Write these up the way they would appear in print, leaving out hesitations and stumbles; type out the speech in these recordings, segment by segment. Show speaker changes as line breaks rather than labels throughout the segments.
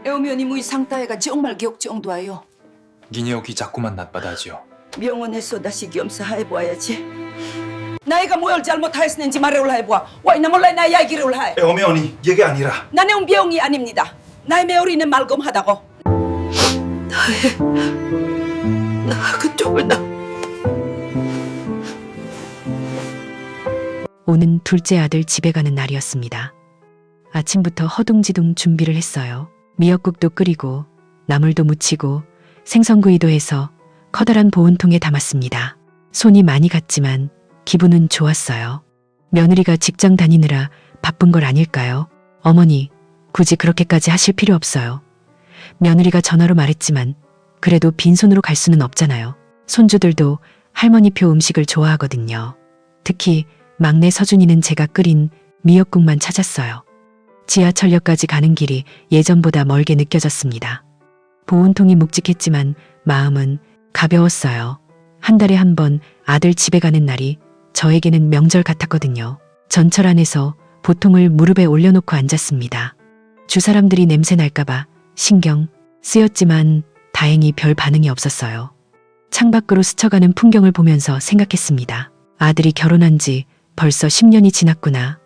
애오면이 무이 상따해가 정말 기억정도아요.
기억이 자꾸만 낮바다지요.
병원에서 다시 겸사해보아야지. 나이가 뭘 잘못하였는지 말해올라 해보아. 와이나 몰라 나 이야기를 올라 해.
어머니 얘기 아니라
나는 병이 아닙니다. 나의 메어리는 말끔하다고. 나그 쪽을 나.
오는 둘째 아들 집에 가는 날이었습니다. 아침부터 허둥지둥 준비를 했어요. 미역국도 끓이고 나물도 무치고 생선구이도 해서 커다란 보온통에 담았습니다. 손이 많이 갔지만 기분은 좋았어요. 며느리가 직장 다니느라 바쁜 걸 아닐까요? 어머니, 굳이 그렇게까지 하실 필요 없어요. 며느리가 전화로 말했지만 그래도 빈손으로 갈 수는 없잖아요. 손주들도 할머니표 음식을 좋아하거든요. 특히 막내 서준이는 제가 끓인 미역국만 찾았어요. 지하철역까지 가는 길이 예전보다 멀게 느껴졌습니다. 보온통이 묵직했지만 마음은 가벼웠어요. 한 달에 한 번 아들 집에 가는 날이 저에게는 명절 같았거든요. 전철 안에서 보통을 무릎에 올려놓고 앉았습니다. 주사람들이 냄새 날까봐 신경 쓰였지만 다행히 별 반응이 없었어요. 창밖으로 스쳐가는 풍경을 보면서 생각했습니다. 아들이 결혼한 지 벌써 10년이 지났구나.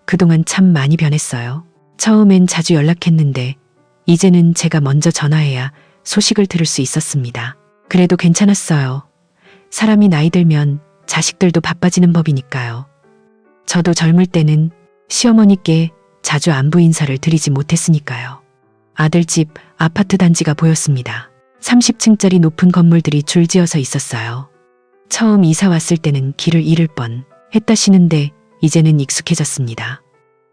그동안 참 많이 변했어요. 처음엔 자주 연락했는데 이제는 제가 먼저 전화해야 소식을 들을 수 있었습니다. 그래도 괜찮았어요. 사람이 나이 들면 자식들도 바빠지는 법이니까요. 저도 젊을 때는 시어머니께 자주 안부 인사를 드리지 못했으니까요. 아들 집 아파트 단지가 보였습니다. 30층짜리 높은 건물들이 줄지어서 있었어요. 처음 이사 왔을 때는 길을 잃을 뻔 했다시는데 이제는 익숙해졌습니다.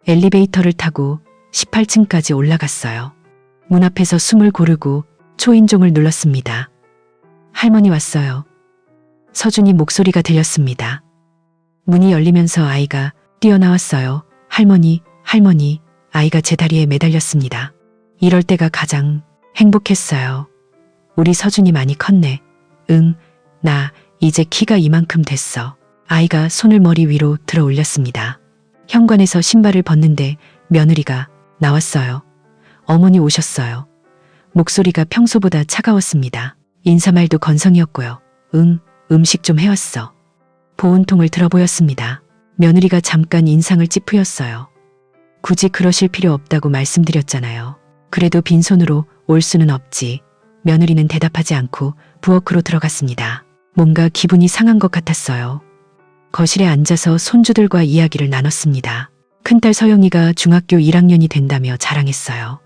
엘리베이터를 타고 18층까지 올라갔어요. 문 앞에서 숨을 고르고 초인종을 눌렀습니다. 할머니 왔어요. 서준이 목소리가 들렸습니다. 문이 열리면서 아이가 뛰어나왔어요. 할머니, 할머니, 아이가 제 다리에 매달렸습니다. 이럴 때가 가장 행복했어요. 우리 서준이 많이 컸네. 응, 나 이제 키가 이만큼 됐어. 아이가 손을 머리 위로 들어 올렸습니다. 현관에서 신발을 벗는데 며느리가 나왔어요. 어머니 오셨어요. 목소리가 평소보다 차가웠습니다. 인사말도 건성이었고요. 응, 음식 좀 해왔어. 보온통을 들어 보였습니다. 며느리가 잠깐 인상을 찌푸렸어요. 굳이 그러실 필요 없다고 말씀드렸잖아요. 그래도 빈손으로 올 수는 없지. 며느리는 대답하지 않고 부엌으로 들어갔습니다. 뭔가 기분이 상한 것 같았어요. 거실에 앉아서 손주들과 이야기를 나눴습니다. 큰딸 서영이가 중학교 1학년이 된다며 자랑했어요.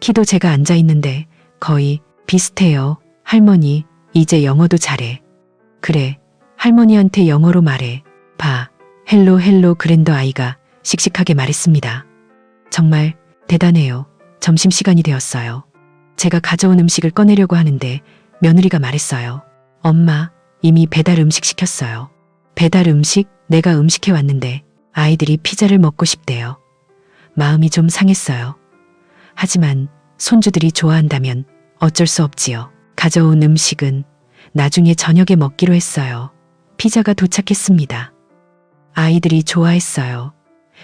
키도 제가 앉아 있는데 거의 비슷해요. 할머니, 이제 영어도 잘해. 그래, 할머니한테 영어로 말해. 봐, 헬로 그랜더 아이가 씩씩하게 말했습니다. 정말 대단해요. 점심시간이 되었어요. 제가 가져온 음식을 꺼내려고 하는데 며느리가 말했어요. 엄마, 이미 배달 음식 시켰어요. 배달 음식? 내가 음식해 왔는데 아이들이 피자를 먹고 싶대요. 마음이 좀 상했어요. 하지만 손주들이 좋아한다면 어쩔 수 없지요. 가져온 음식은 나중에 저녁에 먹기로 했어요. 피자가 도착했습니다. 아이들이 좋아했어요.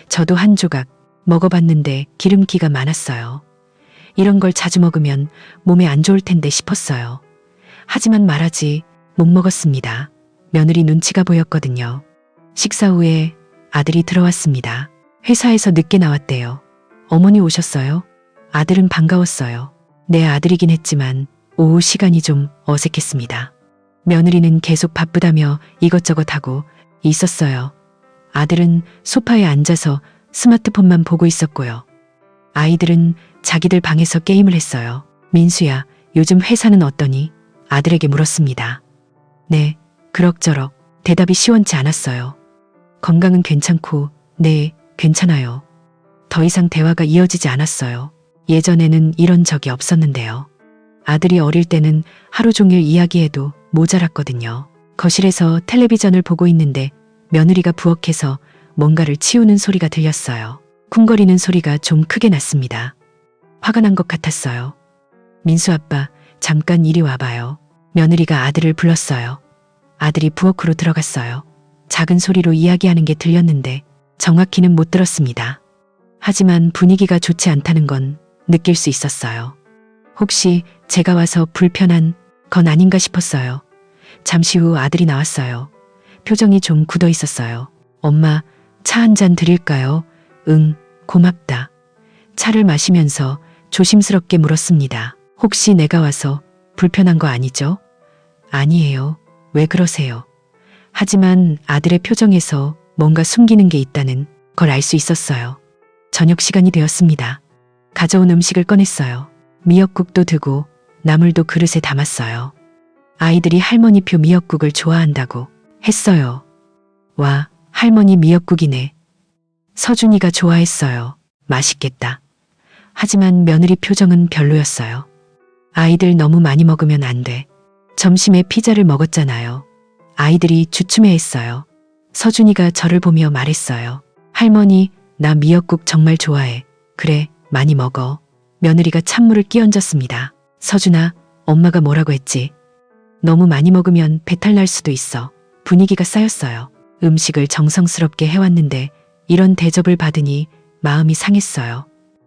저도 한 조각 먹어봤는데 기름기가 많았어요. 이런 걸 자주 먹으면 몸에 안 좋을 텐데 싶었어요. 하지만 말하지 못 먹었습니다. 며느리 눈치가 보였거든요. 식사 후에 아들이 들어왔습니다. 회사에서 늦게 나왔대요. 어머니 오셨어요? 아들은 반가웠어요. 내 아들이긴 했지만 오후 시간이 좀 어색했습니다. 며느리는 계속 바쁘다며 이것저것 하고 있었어요. 아들은 소파에 앉아서 스마트폰만 보고 있었고요. 아이들은 자기들 방에서 게임을 했어요. 민수야, 요즘 회사는 어떠니? 아들에게 물었습니다. 네, 그럭저럭. 대답이 시원치 않았어요. 건강은 괜찮고, 네, 괜찮아요. 더 이상 대화가 이어지지 않았어요. 예전에는 이런 적이 없었는데요. 아들이 어릴 때는 하루 종일 이야기해도 모자랐거든요. 거실에서 텔레비전을 보고 있는데 며느리가 부엌에서 뭔가를 치우는 소리가 들렸어요. 쿵거리는 소리가 좀 크게 났습니다. 화가 난 것 같았어요. 민수 아빠, 잠깐 이리 와봐요. 며느리가 아들을 불렀어요. 아들이 부엌으로 들어갔어요. 작은 소리로 이야기하는 게 들렸는데 정확히는 못 들었습니다. 하지만 분위기가 좋지 않다는 건 느낄 수 있었어요. 혹시 제가 와서 불편한 건 아닌가 싶었어요. 잠시 후 아들이 나왔어요. 표정이 좀 굳어 있었어요. 엄마, 차 한 잔 드릴까요? 응, 고맙다. 차를 마시면서 조심스럽게 물었습니다. 혹시 내가 와서 불편한 거 아니죠? 아니에요. 왜 그러세요? 하지만 아들의 표정에서 뭔가 숨기는 게 있다는 걸 알 수 있었어요. 저녁 시간이 되었습니다. 가져온 음식을 꺼냈어요. 미역국도 두고 나물도 그릇에 담았어요. 아이들이 할머니표 미역국을 좋아한다고 했어요. 와, 할머니 미역국이네. 서준이가 좋아했어요. 맛있겠다. 하지만 며느리 표정은 별로였어요. 아이들 너무 많이 먹으면 안 돼. 점심에 피자를 먹었잖아요. 아이들이 주춤해했어요. 서준이가 저를 보며 말했어요. 할머니, 나 미역국 정말 좋아해. 그래, 많이 먹어. 며느리가 찬물을 끼얹었습니다. 서준아, 엄마가 뭐라고 했지? 너무 많이 먹으면 배탈 날 수도 있어. 분위기가 쌓였어요. 음식을 정성스럽게 해왔는데 이런 대접을 받으니 마음이 상했어요.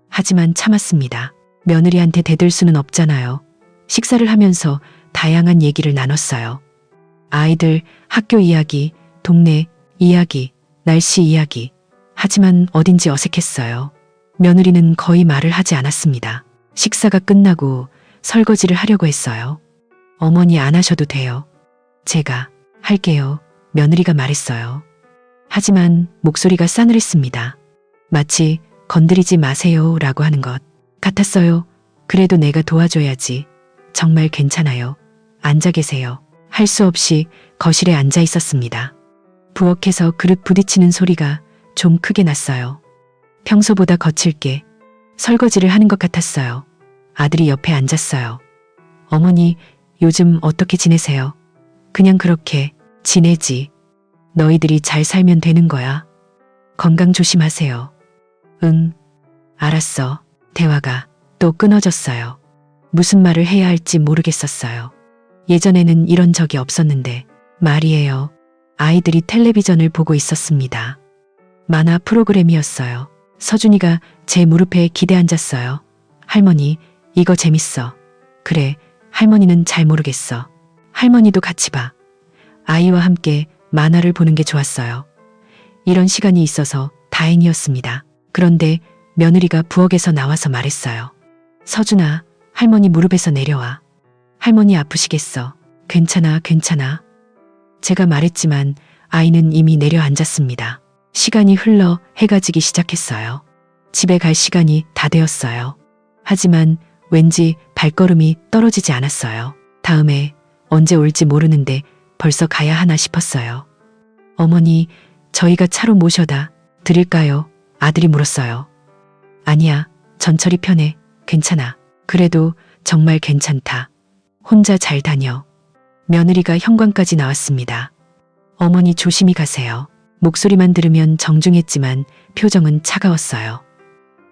하지만 참았습니다. 며느리한테 대들 수는 없잖아요. 식사를 하면서 다양한 얘기를 나눴어요. 아이들 학교 이야기, 동네 이야기, 날씨 이야기. 하지만 어딘지 어색했어요. 며느리는 거의 말을 하지 않았습니다. 식사가 끝나고 설거지를 하려고 했어요. 어머니 안 하셔도 돼요. 제가 할게요. 며느리가 말했어요. 하지만 목소리가 싸늘했습니다. 마치 건드리지 마세요 라고 하는 것 같았어요. 그래도 내가 도와줘야지. 정말 괜찮아요. 앉아 계세요. 할 수 없이 거실에 앉아 있었습니다. 부엌에서 그릇 부딪히는 소리가 좀 크게 났어요. 평소보다 거칠게 설거지를 하는 것 같았어요. 아들이 옆에 앉았어요. 어머니, 요즘 어떻게 지내세요? 그냥 그렇게 지내지. 너희들이 잘 살면 되는 거야. 건강 조심하세요. 응, 알았어. 대화가 또 끊어졌어요. 무슨 말을 해야 할지 모르겠었어요. 예전에는 이런 적이 없었는데 말이에요. 아이들이 텔레비전을 보고 있었습니다. 만화 프로그램이었어요. 서준이가 제 무릎에 기대 앉았어요. 할머니, 이거 재밌어. 그래, 할머니는 잘 모르겠어. 할머니도 같이 봐. 아이와 함께 만화를 보는 게 좋았어요. 이런 시간이 있어서 다행이었습니다. 그런데 며느리가 부엌에서 나와서 말했어요. 서준아, 할머니 무릎에서 내려와. 할머니 아프시겠어. 괜찮아, 괜찮아. 제가 말했지만 아이는 이미 내려앉았습니다. 시간이 흘러 해가 지기 시작했어요. 집에 갈 시간이 다 되었어요. 하지만 왠지 발걸음이 떨어지지 않았어요. 다음에 언제 올지 모르는데 벌써 가야 하나 싶었어요. 어머니, 저희가 차로 모셔다 드릴까요? 아들이 물었어요. 아니야, 전철이 편해. 괜찮아. 그래도 정말 괜찮다. 혼자 잘 다녀. 며느리가 현관까지 나왔습니다. 어머니 조심히 가세요. 목소리만 들으면 정중했지만 표정은 차가웠어요.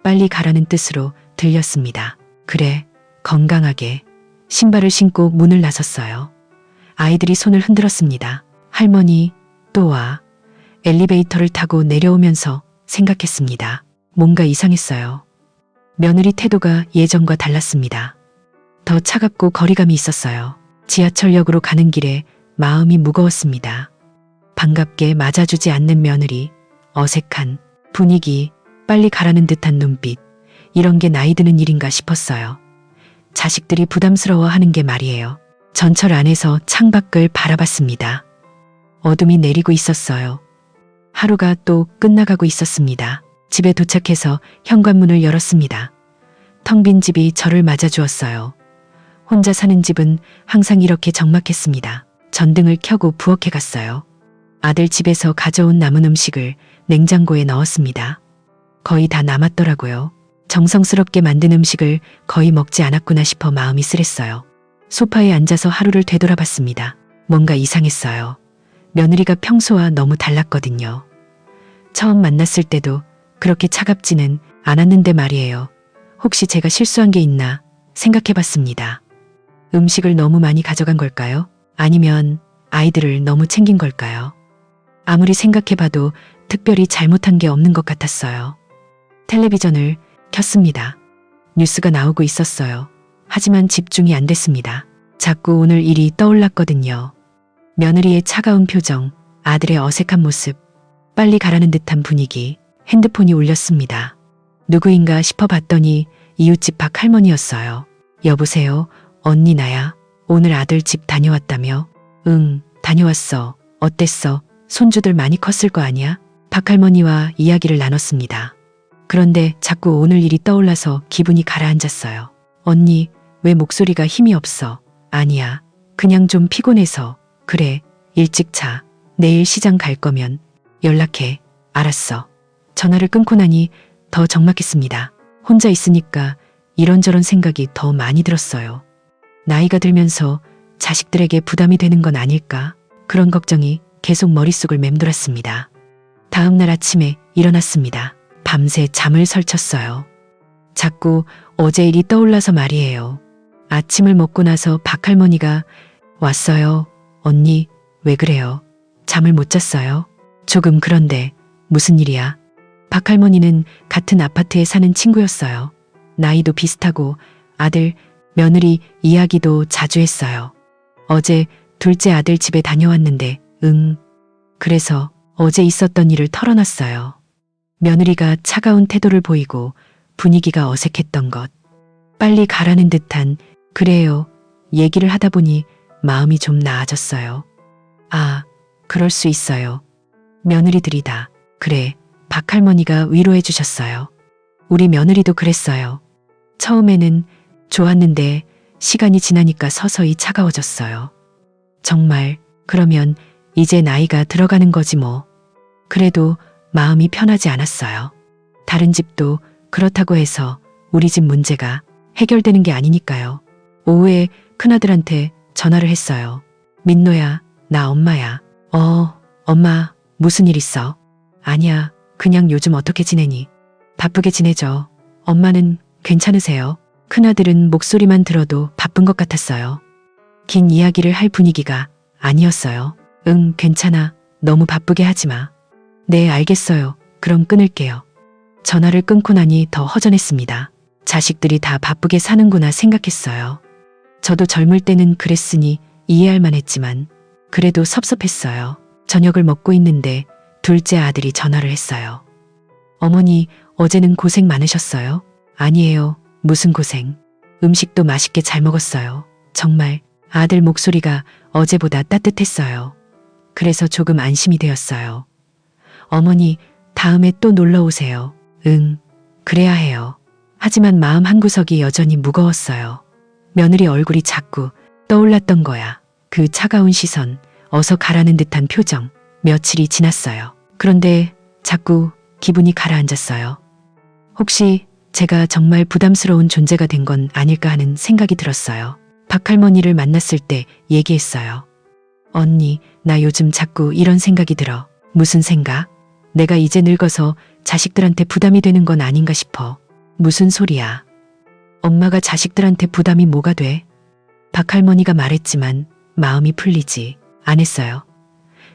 빨리 가라는 뜻으로 들렸습니다. 그래, 건강하게. 신발을 신고 문을 나섰어요. 아이들이 손을 흔들었습니다. 할머니, 또 와. 엘리베이터를 타고 내려오면서 생각했습니다. 뭔가 이상했어요. 며느리 태도가 예전과 달랐습니다. 더 차갑고 거리감이 있었어요. 지하철역으로 가는 길에 마음이 무거웠습니다. 반갑게 맞아주지 않는 며느리, 어색한 분위기, 빨리 가라는 듯한 눈빛, 이런 게 나이 드는 일인가 싶었어요. 자식들이 부담스러워하는 게 말이에요. 전철 안에서 창밖을 바라봤습니다. 어둠이 내리고 있었어요. 하루가 또 끝나가고 있었습니다. 집에 도착해서 현관문을 열었습니다. 텅 빈 집이 저를 맞아주었어요. 혼자 사는 집은 항상 이렇게 적막했습니다. 전등을 켜고 부엌에 갔어요. 아들 집에서 가져온 남은 음식을 냉장고에 넣었습니다. 거의 다 남았더라고요. 정성스럽게 만든 음식을 거의 먹지 않았구나 싶어 마음이 쓰랬어요. 소파에 앉아서 하루를 되돌아봤습니다. 뭔가 이상했어요. 며느리가 평소와 너무 달랐거든요. 처음 만났을 때도 그렇게 차갑지는 않았는데 말이에요. 혹시 제가 실수한 게 있나 생각해봤습니다. 음식을 너무 많이 가져간 걸까요? 아니면 아이들을 너무 챙긴 걸까요? 아무리 생각해봐도 특별히 잘못한 게 없는 것 같았어요. 텔레비전을 켰습니다. 뉴스가 나오고 있었어요. 하지만 집중이 안 됐습니다. 자꾸 오늘 일이 떠올랐거든요. 며느리의 차가운 표정, 아들의 어색한 모습, 빨리 가라는 듯한 분위기. 핸드폰이 울렸습니다. 누구인가 싶어 봤더니 이웃집 박할머니였어요. 여보세요? 언니 나야. 오늘 아들 집 다녀왔다며? 응, 다녀왔어. 어땠어? 손주들 많이 컸을 거 아니야? 박할머니와 이야기를 나눴습니다. 그런데 자꾸 오늘 일이 떠올라서 기분이 가라앉았어요. 언니, 왜 목소리가 힘이 없어? 아니야. 그냥 좀 피곤해서. 그래, 일찍 자. 내일 시장 갈 거면 연락해. 알았어. 전화를 끊고 나니 더 적막했습니다. 혼자 있으니까 이런저런 생각이 더 많이 들었어요. 나이가 들면서 자식들에게 부담이 되는 건 아닐까? 그런 걱정이 계속 머릿속을 맴돌았습니다. 다음 날 아침에 일어났습니다. 밤새 잠을 설쳤어요. 자꾸 어제 일이 떠올라서 말이에요. 아침을 먹고 나서 박할머니가 왔어요. 언니, 왜 그래요? 잠을 못 잤어요? 조금 그런데 무슨 일이야? 박할머니는 같은 아파트에 사는 친구였어요. 나이도 비슷하고 아들, 며느리 이야기도 자주 했어요. 어제 둘째 아들 집에 다녀왔는데 그래서 어제 있었던 일을 털어놨어요. 며느리가 차가운 태도를 보이고 분위기가 어색했던 것. 빨리 가라는 듯한 그래요. 얘기를 하다 보니 마음이 좀 나아졌어요. 아, 그럴 수 있어요. 며느리들이 다 그래. 박할머니가 위로해 주셨어요. 우리 며느리도 그랬어요. 처음에는 좋았는데 시간이 지나니까 서서히 차가워졌어요. 정말 그러면 이제 나이가 들어가는 거지 뭐. 그래도 마음이 편하지 않았어요. 다른 집도 그렇다고 해서 우리 집 문제가 해결되는 게 아니니까요. 오후에 큰아들한테 전화를 했어요. 민노야, 나 엄마야. 엄마, 무슨 일 있어? 아니야, 그냥 요즘 어떻게 지내니? 바쁘게 지내죠. 엄마는 괜찮으세요? 큰아들은 목소리만 들어도 바쁜 것 같았어요. 긴 이야기를 할 분위기가 아니었어요. 응, 괜찮아. 너무 바쁘게 하지 마. 네, 알겠어요. 그럼 끊을게요. 전화를 끊고 나니 더 허전했습니다. 자식들이 다 바쁘게 사는구나 생각했어요. 저도 젊을 때는 그랬으니 이해할 만했지만 그래도 섭섭했어요. 저녁을 먹고 있는데 둘째 아들이 전화를 했어요. 어머니, 어제는 고생 많으셨어요? 아니에요. 무슨 고생. 음식도 맛있게 잘 먹었어요. 정말 아들 목소리가 어제보다 따뜻했어요. 그래서 조금 안심이 되었어요. 어머니, 다음에 또 놀러 오세요. 응, 그래야 해요. 하지만 마음 한구석이 여전히 무거웠어요. 며느리 얼굴이 자꾸 떠올랐던 거야. 그 차가운 시선, 어서 가라는 듯한 표정. 며칠이 지났어요. 그런데 자꾸 기분이 가라앉았어요. 혹시 제가 정말 부담스러운 존재가 된 건 아닐까 하는 생각이 들었어요. 박할머니를 만났을 때 얘기했어요. 언니, 나 요즘 자꾸 이런 생각이 들어. 무슨 생각? 내가 이제 늙어서 자식들한테 부담이 되는 건 아닌가 싶어. 무슨 소리야? 엄마가 자식들한테 부담이 뭐가 돼? 박할머니가 말했지만 마음이 풀리지 않았어요.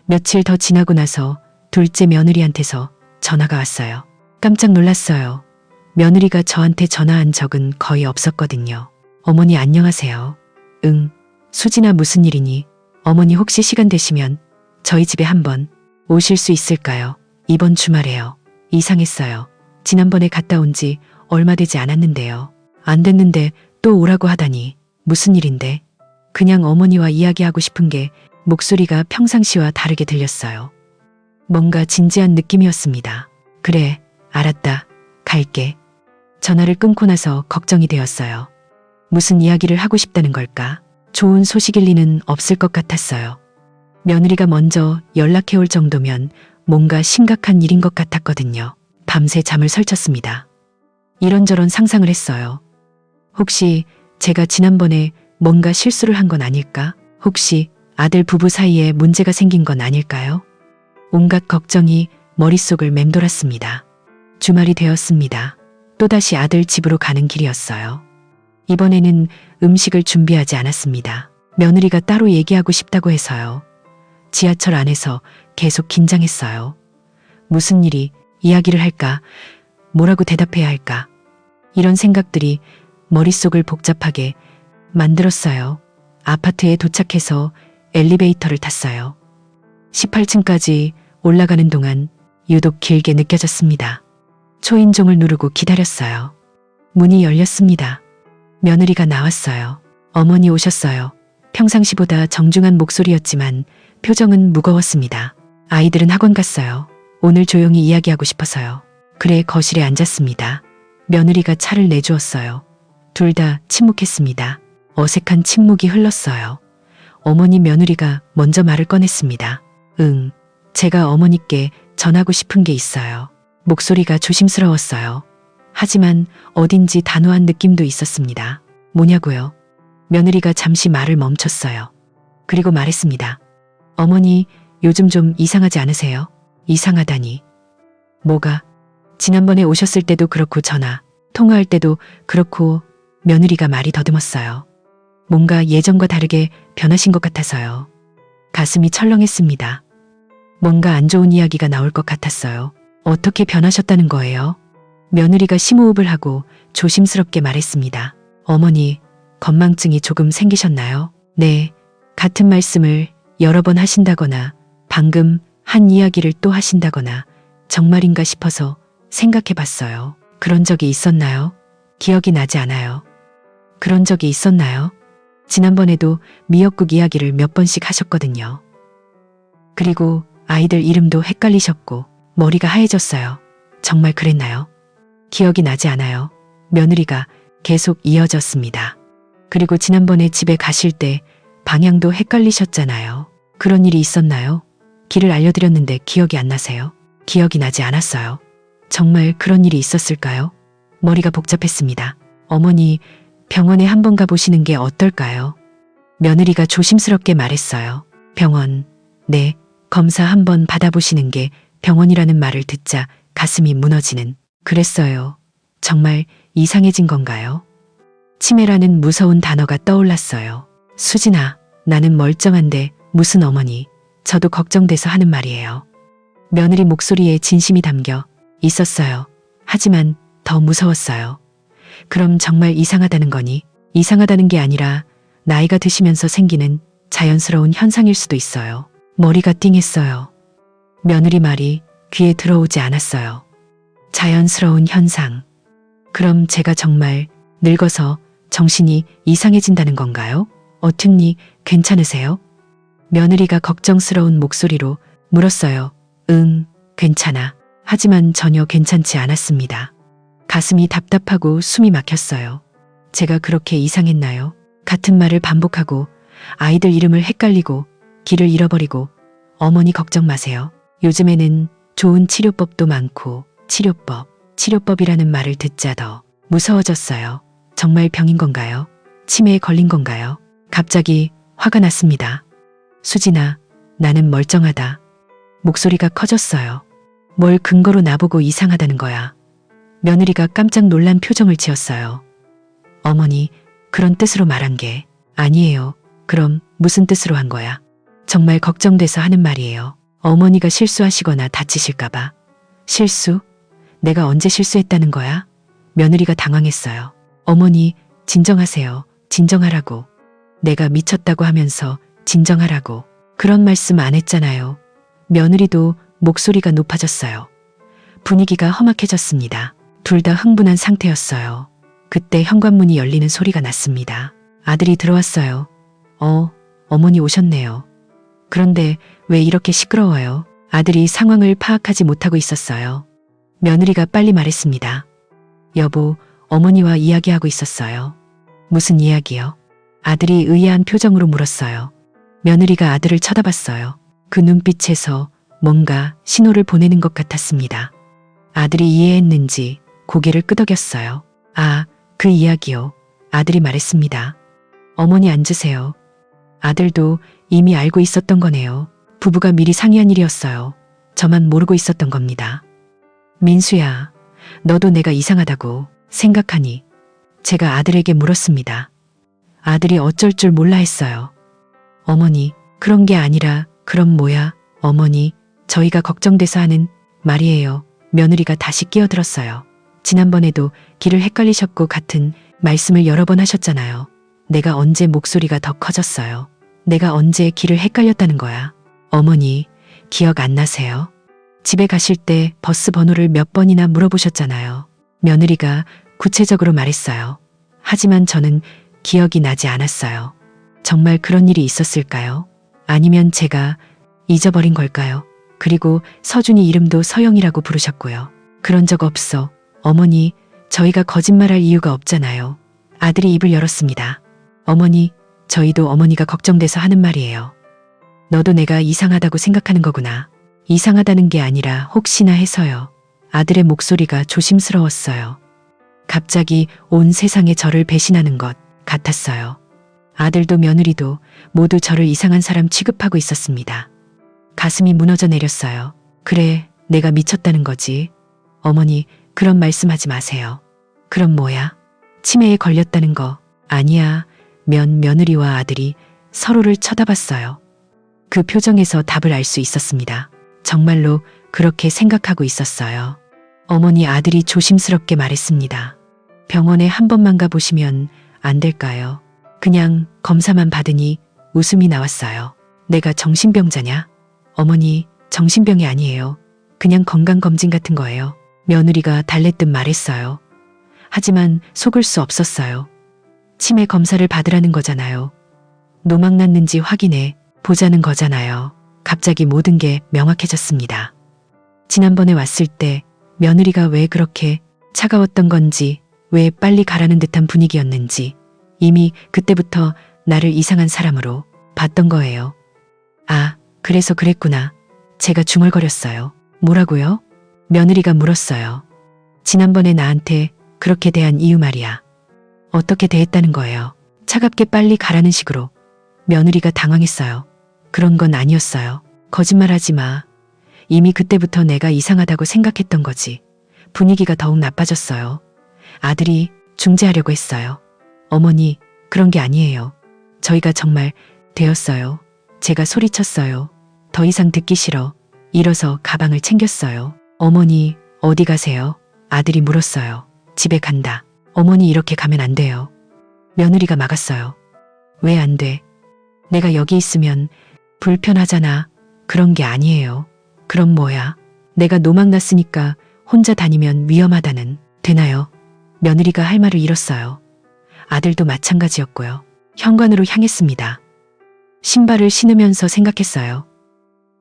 며칠 더 지나고 나서 둘째 며느리한테서 전화가 왔어요. 깜짝 놀랐어요. 며느리가 저한테 전화한 적은 거의 없었거든요. 어머니 안녕하세요. 응, 수진아 무슨 일이니? 어머니 혹시 시간 되시면 저희 집에 한번 오실 수 있을까요? 이번 주말에요. 이상했어요. 지난번에 갔다 온 지 얼마 되지 않았는데요. 안 됐는데 또 오라고 하다니 무슨 일인데? 그냥 어머니와 이야기하고 싶은 게 목소리가 평상시와 다르게 들렸어요. 뭔가 진지한 느낌이었습니다. 그래, 알았다. 갈게. 전화를 끊고 나서 걱정이 되었어요. 무슨 이야기를 하고 싶다는 걸까? 좋은 소식일 리는 없을 것 같았어요. 며느리가 먼저 연락해올 정도면 뭔가 심각한 일인 것 같았거든요. 밤새 잠을 설쳤습니다. 이런저런 상상을 했어요. 혹시 제가 지난번에 뭔가 실수를 한 건 아닐까? 혹시 아들 부부 사이에 문제가 생긴 건 아닐까요? 온갖 걱정이 머릿속을 맴돌았습니다. 주말이 되었습니다. 또다시 아들 집으로 가는 길이었어요. 이번에는 음식을 준비하지 않았습니다. 며느리가 따로 얘기하고 싶다고 해서요. 지하철 안에서 계속 긴장했어요. 무슨 일이 이야기를 할까? 뭐라고 대답해야 할까? 이런 생각들이 머릿속을 복잡하게 만들었어요. 아파트에 도착해서 엘리베이터를 탔어요. 18층까지 올라가는 동안 유독 길게 느껴졌습니다. 초인종을 누르고 기다렸어요. 문이 열렸습니다. 며느리가 나왔어요. 어머니 오셨어요. 평상시보다 정중한 목소리였지만 표정은 무거웠습니다. 아이들은 학원 갔어요. 오늘 조용히 이야기하고 싶어서요. 그래 거실에 앉았습니다. 며느리가 차를 내주었어요. 둘 다 침묵했습니다. 어색한 침묵이 흘렀어요. 어머니 며느리가 먼저 말을 꺼냈습니다. 제가 어머니께 전하고 싶은 게 있어요. 목소리가 조심스러웠어요. 하지만 어딘지 단호한 느낌도 있었습니다. 뭐냐고요? 며느리가 잠시 말을 멈췄어요. 그리고 말했습니다. 어머니 요즘 좀 이상하지 않으세요? 이상하다니. 뭐가? 지난번에 오셨을 때도 그렇고 통화할 때도 그렇고. 며느리가 말이 더듬었어요. 뭔가 예전과 다르게 변하신 것 같아서요. 가슴이 철렁했습니다. 뭔가 안 좋은 이야기가 나올 것 같았어요. 어떻게 변하셨다는 거예요? 며느리가 심호흡을 하고 조심스럽게 말했습니다. 어머니, 건망증이 조금 생기셨나요? 네, 같은 말씀을 여러 번 하신다거나 방금 한 이야기를 또 하신다거나 정말인가 싶어서 생각해 봤어요. 그런 적이 있었나요? 기억이 나지 않아요. 그런 적이 있었나요? 지난번에도 미역국 이야기를 몇 번씩 하셨거든요. 그리고 아이들 이름도 헷갈리셨고 머리가 하얘졌어요. 정말 그랬나요? 기억이 나지 않아요. 며느리가 계속 이어졌습니다. 그리고 지난번에 집에 가실 때 방향도 헷갈리셨잖아요. 그런 일이 있었나요? 길을 알려드렸는데 기억이 안 나세요? 기억이 나지 않았어요. 정말 그런 일이 있었을까요? 머리가 복잡했습니다. 어머니, 병원에 한번 가보시는 게 어떨까요? 며느리가 조심스럽게 말했어요. 병원, 네, 검사 한번 받아보시는 게 병원이라는 말을 듣자 가슴이 무너지는. 그랬어요. 정말 이상해진 건가요? 치매라는 무서운 단어가 떠올랐어요. 수진아, 나는 멀쩡한데 무슨 어머니. 저도 걱정돼서 하는 말이에요. 며느리 목소리에 진심이 담겨 있었어요. 하지만 더 무서웠어요. 그럼 정말 이상하다는 거니? 이상하다는 게 아니라 나이가 드시면서 생기는 자연스러운 현상일 수도 있어요. 머리가 띵했어요. 며느리 말이 귀에 들어오지 않았어요. 자연스러운 현상. 그럼 제가 정말 늙어서 정신이 이상해진다는 건가요? 어특니 괜찮으세요? 며느리가 걱정스러운 목소리로 물었어요. 괜찮아. 하지만 전혀 괜찮지 않았습니다. 가슴이 답답하고 숨이 막혔어요. 제가 그렇게 이상했나요? 같은 말을 반복하고 아이들 이름을 헷갈리고 길을 잃어버리고. 어머니 걱정 마세요. 요즘에는 좋은 치료법도 많고. 치료법이라는 말을 듣자 더 무서워졌어요. 정말 병인 건가요? 치매에 걸린 건가요? 갑자기 화가 났습니다. 수진아, 나는 멀쩡하다. 목소리가 커졌어요. 뭘 근거로 나보고 이상하다는 거야. 며느리가 깜짝 놀란 표정을 지었어요. 어머니, 그런 뜻으로 말한 게 아니에요. 그럼 무슨 뜻으로 한 거야? 정말 걱정돼서 하는 말이에요. 어머니가 실수하시거나 다치실까봐. 실수? 내가 언제 실수했다는 거야? 며느리가 당황했어요. 어머니, 진정하세요. 진정하라고. 내가 미쳤다고 하면서 진정하라고. 그런 말씀 안 했잖아요. 며느리도 목소리가 높아졌어요. 분위기가 험악해졌습니다. 둘 다 흥분한 상태였어요. 그때 현관문이 열리는 소리가 났습니다. 아들이 들어왔어요. 어머니 오셨네요. 그런데 왜 이렇게 시끄러워요? 아들이 상황을 파악하지 못하고 있었어요. 며느리가 빨리 말했습니다. 여보, 어머니와 이야기하고 있었어요. 무슨 이야기요? 아들이 의아한 표정으로 물었어요. 며느리가 아들을 쳐다봤어요. 그 눈빛에서 뭔가 신호를 보내는 것 같았습니다. 아들이 이해했는지 고개를 끄덕였어요. 아, 그 이야기요. 아들이 말했습니다. 어머니 앉으세요. 아들도 이미 알고 있었던 거네요. 부부가 미리 상의한 일이었어요. 저만 모르고 있었던 겁니다. 민수야, 너도 내가 이상하다고 생각하니? 제가 아들에게 물었습니다. 아들이 어쩔 줄 몰라 했어요. 어머니, 그런 게 아니라 그럼 뭐야? 어머니, 저희가 걱정돼서 하는 말이에요. 며느리가 다시 끼어들었어요. 지난번에도 길을 헷갈리셨고 같은 말씀을 여러 번 하셨잖아요. 내가 언제 목소리가 더 커졌어요. 내가 언제 길을 헷갈렸다는 거야. 어머니, 기억 안 나세요? 집에 가실 때 버스 번호를 몇 번이나 물어보셨잖아요. 며느리가 구체적으로 말했어요. 하지만 저는 기억이 나지 않았어요. 정말 그런 일이 있었을까요? 아니면 제가 잊어버린 걸까요? 그리고 서준이 이름도 서영이라고 부르셨고요. 그런 적 없어. 어머니, 저희가 거짓말할 이유가 없잖아요. 아들이 입을 열었습니다. 어머니, 저희도 어머니가 걱정돼서 하는 말이에요. 너도 내가 이상하다고 생각하는 거구나. 이상하다는 게 아니라 혹시나 해서요. 아들의 목소리가 조심스러웠어요. 갑자기 온 세상에 저를 배신하는 것 같았어요. 아들도 며느리도 모두 저를 이상한 사람 취급하고 있었습니다. 가슴이 무너져 내렸어요. 그래, 내가 미쳤다는 거지. 어머니, 그런 말씀하지 마세요. 그럼 뭐야? 치매에 걸렸다는 거. 아니야. 며느리와 아들이 서로를 쳐다봤어요. 그 표정에서 답을 알 수 있었습니다. 정말로 그렇게 생각하고 있었어요. 어머니, 아들이 조심스럽게 말했습니다. 병원에 한 번만 가보시면 안 될까요? 그냥 검사만 받으니 웃음이 나왔어요. 내가 정신병자냐? 어머니, 정신병이 아니에요. 그냥 건강검진 같은 거예요. 며느리가 달래듯 말했어요. 하지만 속을 수 없었어요. 치매 검사를 받으라는 거잖아요. 노막 났는지 확인해 보자는 거잖아요. 갑자기 모든 게 명확해졌습니다. 지난번에 왔을 때 며느리가 왜 그렇게 차가웠던 건지, 왜 빨리 가라는 듯한 분위기였는지 이미 그때부터 나를 이상한 사람으로 봤던 거예요. 아, 그래서 그랬구나. 제가 중얼거렸어요. 뭐라고요? 며느리가 물었어요. 지난번에 나한테 그렇게 대한 이유 말이야. 어떻게 대했다는 거예요? 차갑게 빨리 가라는 식으로. 며느리가 당황했어요. 그런 건 아니었어요. 거짓말하지 마. 이미 그때부터 내가 이상하다고 생각했던 거지. 분위기가 더욱 나빠졌어요. 아들이 중재하려고 했어요. 어머니, 그런 게 아니에요. 저희가 정말 되었어요. 제가 소리쳤어요. 더 이상 듣기 싫어. 일어서 가방을 챙겼어요. 어머니, 어디 가세요? 아들이 물었어요. 집에 간다. 어머니, 이렇게 가면 안 돼요. 며느리가 막았어요. 왜 안 돼? 내가 여기 있으면 불편하잖아. 그런 게 아니에요. 그럼 뭐야? 내가 노막 났으니까 혼자 다니면 위험하다는. 되나요? 며느리가 할 말을 잃었어요. 아들도 마찬가지였고요. 현관으로 향했습니다. 신발을 신으면서 생각했어요.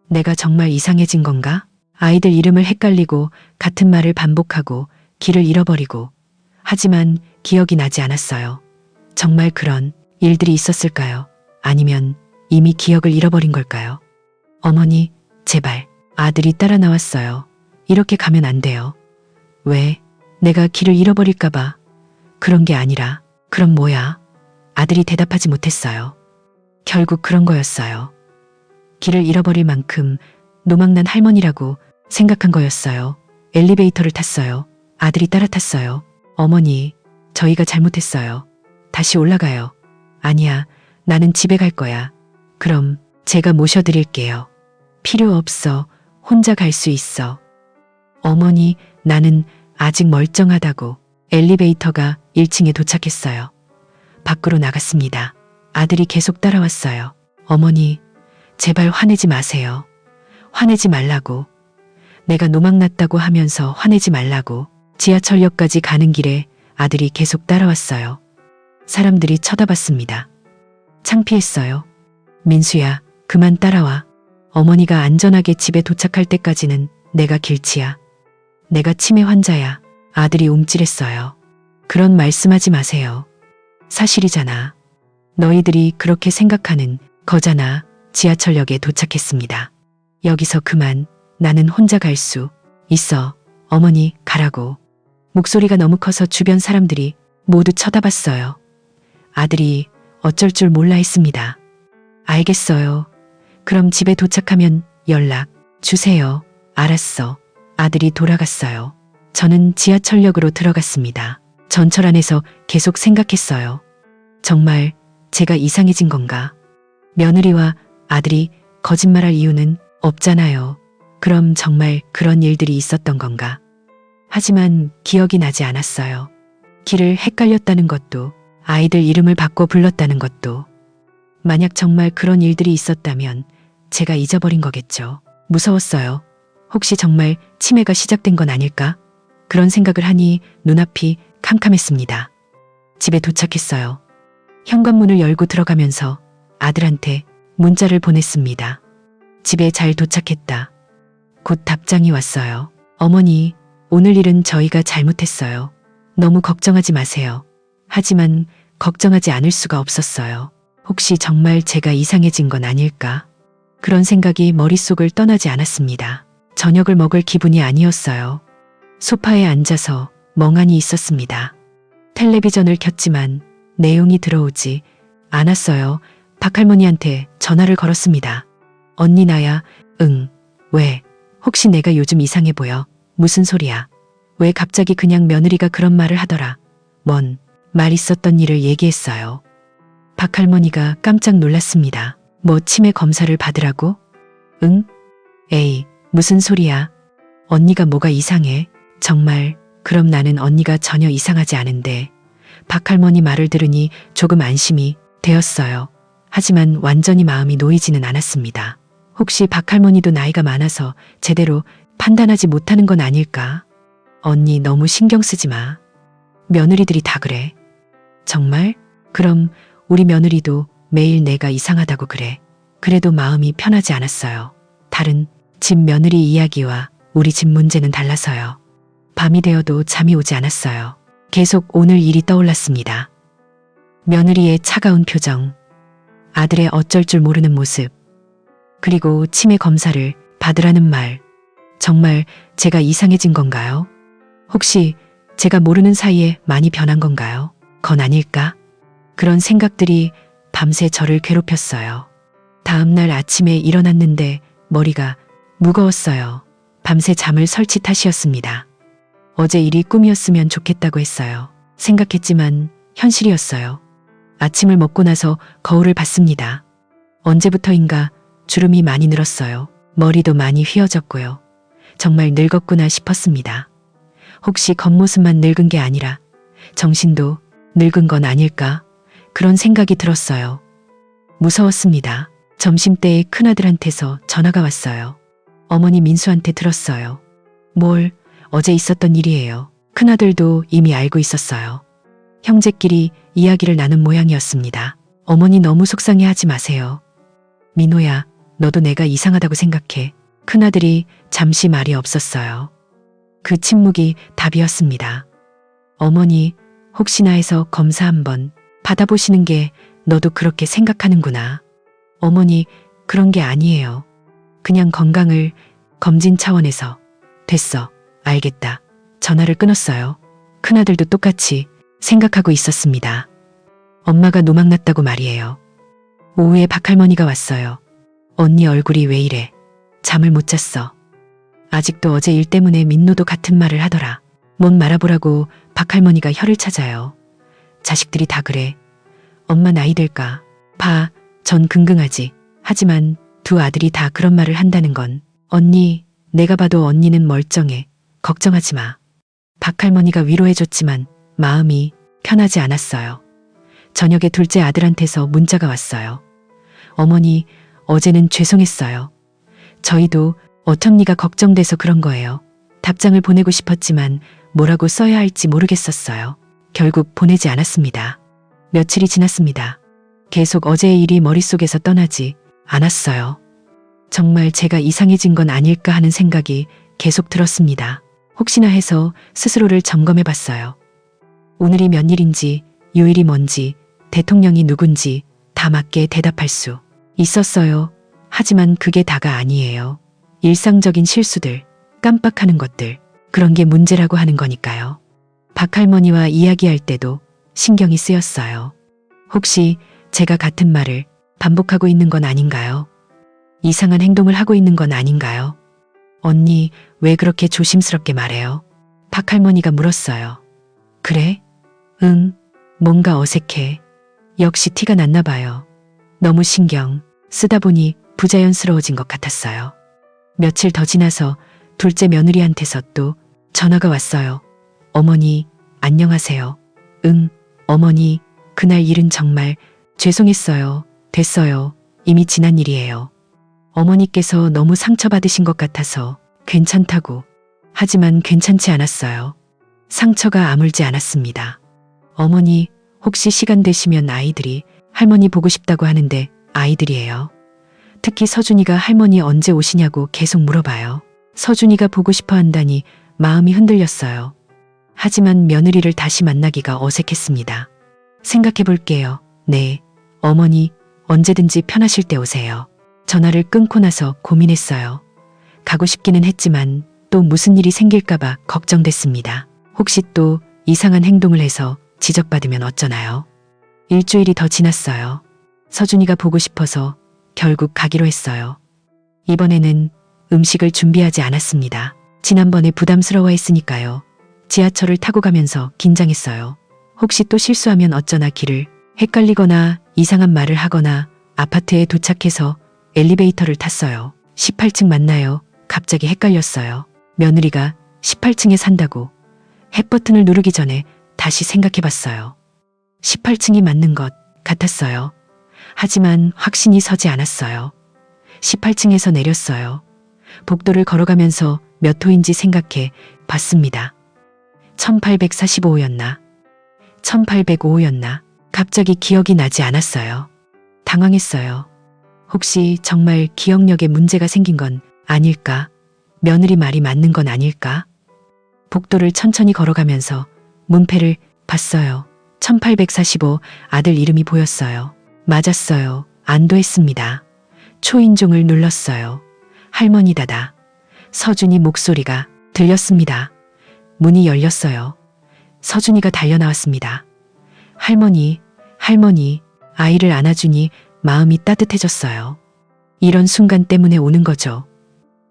내가 정말 이상해진 건가? 아이들 이름을 헷갈리고 같은 말을 반복하고 길을 잃어버리고. 하지만 기억이 나지 않았어요. 정말 그런 일들이 있었을까요? 아니면 이미 기억을 잃어버린 걸까요? 어머니, 제발. 아들이 따라 나왔어요. 이렇게 가면 안 돼요. 왜? 내가 길을 잃어버릴까봐. 그런 게 아니라. 그럼 뭐야? 아들이 대답하지 못했어요. 결국 그런 거였어요. 길을 잃어버릴 만큼 노망난 할머니라고 생각한 거였어요. 엘리베이터를 탔어요. 아들이 따라 탔어요. 어머니, 저희가 잘못했어요. 다시 올라가요. 아니야, 나는 집에 갈 거야. 그럼 제가 모셔드릴게요. 필요 없어. 혼자 갈 수 있어. 어머니, 나는 아직 멀쩡하다고. 엘리베이터가 1층에 도착했어요. 밖으로 나갔습니다. 아들이 계속 따라왔어요. 어머니, 제발 화내지 마세요. 화내지 말라고. 내가 노망났다고 하면서 화내지 말라고. 지하철역까지 가는 길에 아들이 계속 따라왔어요. 사람들이 쳐다봤습니다. 창피했어요. 민수야, 그만 따라와. 어머니가 안전하게 집에 도착할 때까지는 내가 길치야. 내가 치매 환자야. 아들이 움찔했어요. 그런 말씀하지 마세요. 사실이잖아. 너희들이 그렇게 생각하는 거잖아. 지하철역에 도착했습니다. 여기서 그만. 나는 혼자 갈 수 있어. 어머니, 가라고. 목소리가 너무 커서 주변 사람들이 모두 쳐다봤어요. 아들이 어쩔 줄 몰라 했습니다. 알겠어요. 그럼 집에 도착하면 연락 주세요. 알았어. 아들이 돌아갔어요. 저는 지하철역으로 들어갔습니다. 전철 안에서 계속 생각했어요. 정말 제가 이상해진 건가? 며느리와 아들이 거짓말할 이유는 없잖아요. 그럼 정말 그런 일들이 있었던 건가? 하지만 기억이 나지 않았어요. 길을 헷갈렸다는 것도, 아이들 이름을 바꿔 불렀다는 것도. 만약 정말 그런 일들이 있었다면 제가 잊어버린 거겠죠. 무서웠어요. 혹시 정말 치매가 시작된 건 아닐까? 그런 생각을 하니 눈앞이 캄캄했습니다. 집에 도착했어요. 현관문을 열고 들어가면서 아들한테 문자를 보냈습니다. 집에 잘 도착했다. 곧 답장이 왔어요. 어머니, 오늘 일은 저희가 잘못했어요. 너무 걱정하지 마세요. 하지만 걱정하지 않을 수가 없었어요. 혹시 정말 제가 이상해진 건 아닐까? 그런 생각이 머릿속을 떠나지 않았습니다. 저녁을 먹을 기분이 아니었어요. 소파에 앉아서 멍하니 있었습니다. 텔레비전을 켰지만 내용이 들어오지 않았어요. 박할머니한테 전화를 걸었습니다. 언니 나야. 응. 왜? 혹시 내가 요즘 이상해 보여? 무슨 소리야? 왜 갑자기 그냥 며느리가 그런 말을 하더라. 뭔 말 있었던 일을 얘기했어요. 박할머니가 깜짝 놀랐습니다. 뭐 치매 검사를 받으라고? 응? 에이, 무슨 소리야? 언니가 뭐가 이상해? 정말, 그럼 나는 언니가 전혀 이상하지 않은데. 박할머니 말을 들으니 조금 안심이 되었어요. 하지만 완전히 마음이 놓이지는 않았습니다. 혹시 박할머니도 나이가 많아서 제대로 판단하지 못하는 건 아닐까? 언니 너무 신경 쓰지 마. 며느리들이 다 그래. 정말? 그럼 우리 며느리도 매일 내가 이상하다고 그래. 그래도 마음이 편하지 않았어요. 다른 집 며느리 이야기와 우리 집 문제는 달라서요. 밤이 되어도 잠이 오지 않았어요. 계속 오늘 일이 떠올랐습니다. 며느리의 차가운 표정, 아들의 어쩔 줄 모르는 모습, 그리고 치매 검사를 받으라는 말. 정말 제가 이상해진 건가요? 혹시 제가 모르는 사이에 많이 변한 건가요? 건 아닐까? 그런 생각들이 밤새 저를 괴롭혔어요. 다음날 아침에 일어났는데 머리가 무거웠어요. 밤새 잠을 설치 탓이었습니다. 어제 일이 꿈이었으면 좋겠다고 했어요. 생각했지만 현실이었어요. 아침을 먹고 나서 거울을 봤습니다. 언제부터인가 주름이 많이 늘었어요. 머리도 많이 휘어졌고요. 정말 늙었구나 싶었습니다. 혹시 겉모습만 늙은 게 아니라 정신도 늙은 건 아닐까? 그런 생각이 들었어요. 무서웠습니다. 점심때에 큰아들한테서 전화가 왔어요. 어머니 민수한테 들었어요. 뭘? 어제 있었던 일이에요. 큰아들도 이미 알고 있었어요. 형제끼리 이야기를 나눈 모양이었습니다. 어머니 너무 속상해하지 마세요. 민호야, 너도 내가 이상하다고 생각해. 큰아들이 잠시 말이 없었어요. 그 침묵이 답이었습니다. 어머니, 혹시나 해서 검사 한번 받아보시는 게 너도 그렇게 생각하는구나. 어머니, 그런 게 아니에요. 그냥 건강을 검진 차원에서. 됐어. 알겠다. 전화를 끊었어요. 큰아들도 똑같이 생각하고 있었습니다. 엄마가 노망났다고 말이에요. 오후에 박할머니가 왔어요. 언니 얼굴이 왜 이래? 잠을 못 잤어. 아직도 어제 일 때문에 민노도 같은 말을 하더라. 뭔 말아보라고 박할머니가 혀를 찾아요. 자식들이 다 그래. 엄마 나이 들까? 봐, 전 긍긍하지. 하지만 두 아들이 다 그런 말을 한다는 건 언니, 내가 봐도 언니는 멀쩡해. 걱정하지 마. 박할머니가 위로해줬지만 마음이 편하지 않았어요. 저녁에 둘째 아들한테서 문자가 왔어요. 어머니, 어제는 죄송했어요. 저희도 어텀니가 걱정돼서 그런 거예요. 답장을 보내고 싶었지만 뭐라고 써야 할지 모르겠었어요. 결국 보내지 않았습니다. 며칠이 지났습니다. 계속 어제의 일이 머릿속에서 떠나지 않았어요. 정말 제가 이상해진 건 아닐까 하는 생각이 계속 들었습니다. 혹시나 해서 스스로를 점검해 봤어요. 오늘이 몇 일인지, 요일이 뭔지, 대통령이 누군지 다 맞게 대답할 수 있었어요. 하지만 그게 다가 아니에요. 일상적인 실수들, 깜빡하는 것들, 그런 게 문제라고 하는 거니까요. 박할머니와 이야기할 때도 신경이 쓰였어요. 혹시 제가 같은 말을 반복하고 있는 건 아닌가요? 이상한 행동을 하고 있는 건 아닌가요? 언니, 왜 그렇게 조심스럽게 말해요? 박할머니가 물었어요. 그래? 응, 뭔가 어색해. 역시 티가 났나 봐요. 너무 신경 쓰다 보니 부자연스러워진 것 같았어요. 며칠 더 지나서 둘째 며느리한테서 또 전화가 왔어요. 어머니, 안녕하세요. 응, 어머니, 그날 일은 정말 죄송했어요. 됐어요. 이미 지난 일이에요. 어머니께서 너무 상처받으신 것 같아서 괜찮다고. 하지만 괜찮지 않았어요. 상처가 아물지 않았습니다. 어머니, 혹시 시간 되시면 아이들이 할머니 보고 싶다고 하는데 아이들이에요. 특히 서준이가 할머니 언제 오시냐고 계속 물어봐요. 서준이가 보고 싶어 한다니 마음이 흔들렸어요. 하지만 며느리를 다시 만나기가 어색했습니다. 생각해 볼게요. 네, 어머니, 언제든지 편하실 때 오세요. 전화를 끊고 나서 고민했어요. 가고 싶기는 했지만 또 무슨 일이 생길까봐 걱정됐습니다. 혹시 또 이상한 행동을 해서 지적받으면 어쩌나요? 일주일이 더 지났어요. 서준이가 보고 싶어서 결국 가기로 했어요. 이번에는 음식을 준비하지 않았습니다. 지난번에 부담스러워했으니까요. 지하철을 타고 가면서 긴장했어요. 혹시 또 실수하면 어쩌나 길을 헷갈리거나 이상한 말을 하거나 아파트에 도착해서 엘리베이터를 탔어요. 18층 맞나요? 갑자기 헷갈렸어요. 며느리가 18층에 산다고 햇버튼을 누르기 전에 다시 생각해봤어요. 18층이 맞는 것 같았어요. 하지만 확신이 서지 않았어요. 18층에서 내렸어요. 복도를 걸어가면서 몇 호인지 생각해 봤습니다. 1845였나? 1805였나? 갑자기 기억이 나지 않았어요. 당황했어요. 혹시 정말 기억력에 문제가 생긴 건 아닐까? 며느리 말이 맞는 건 아닐까? 복도를 천천히 걸어가면서 문패를 봤어요. 1845 아들 이름이 보였어요. 맞았어요. 안도했습니다. 초인종을 눌렀어요. 할머니다다. 서준이 목소리가 들렸습니다. 문이 열렸어요. 서준이가 달려나왔습니다. 할머니, 할머니, 아이를 안아주니 마음이 따뜻해졌어요. 이런 순간 때문에 오는 거죠.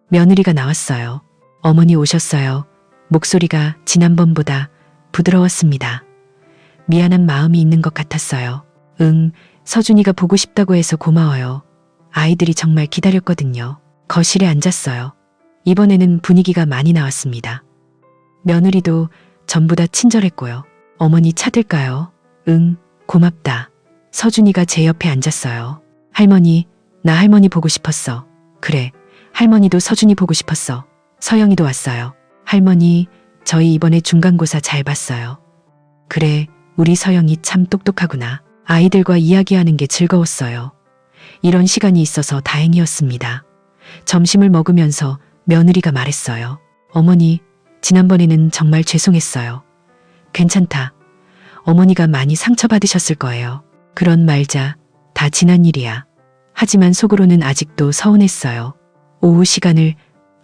며느리가 나왔어요. 어머니 오셨어요. 목소리가 지난번보다 부드러웠습니다. 미안한 마음이 있는 것 같았어요. 응, 서준이가 보고 싶다고 해서 고마워요. 아이들이 정말 기다렸거든요. 거실에 앉았어요. 이번에는 분위기가 많이 나왔습니다. 며느리도 전부 다 친절했고요. 어머니 차 들까요? 응, 고맙다. 서준이가 제 옆에 앉았어요. 할머니, 나 할머니 보고 싶었어. 그래, 할머니도 서준이 보고 싶었어. 서영이도 왔어요. 할머니, 저희 이번에 중간고사 잘 봤어요. 그래, 우리 서영이 참 똑똑하구나. 아이들과 이야기하는 게 즐거웠어요. 이런 시간이 있어서 다행이었습니다. 점심을 먹으면서 며느리가 말했어요. 어머니, 지난번에는 정말 죄송했어요. 괜찮다. 어머니가 많이 상처받으셨을 거예요. 그런 말자, 다 지난 일이야. 하지만 속으로는 아직도 서운했어요. 오후 시간을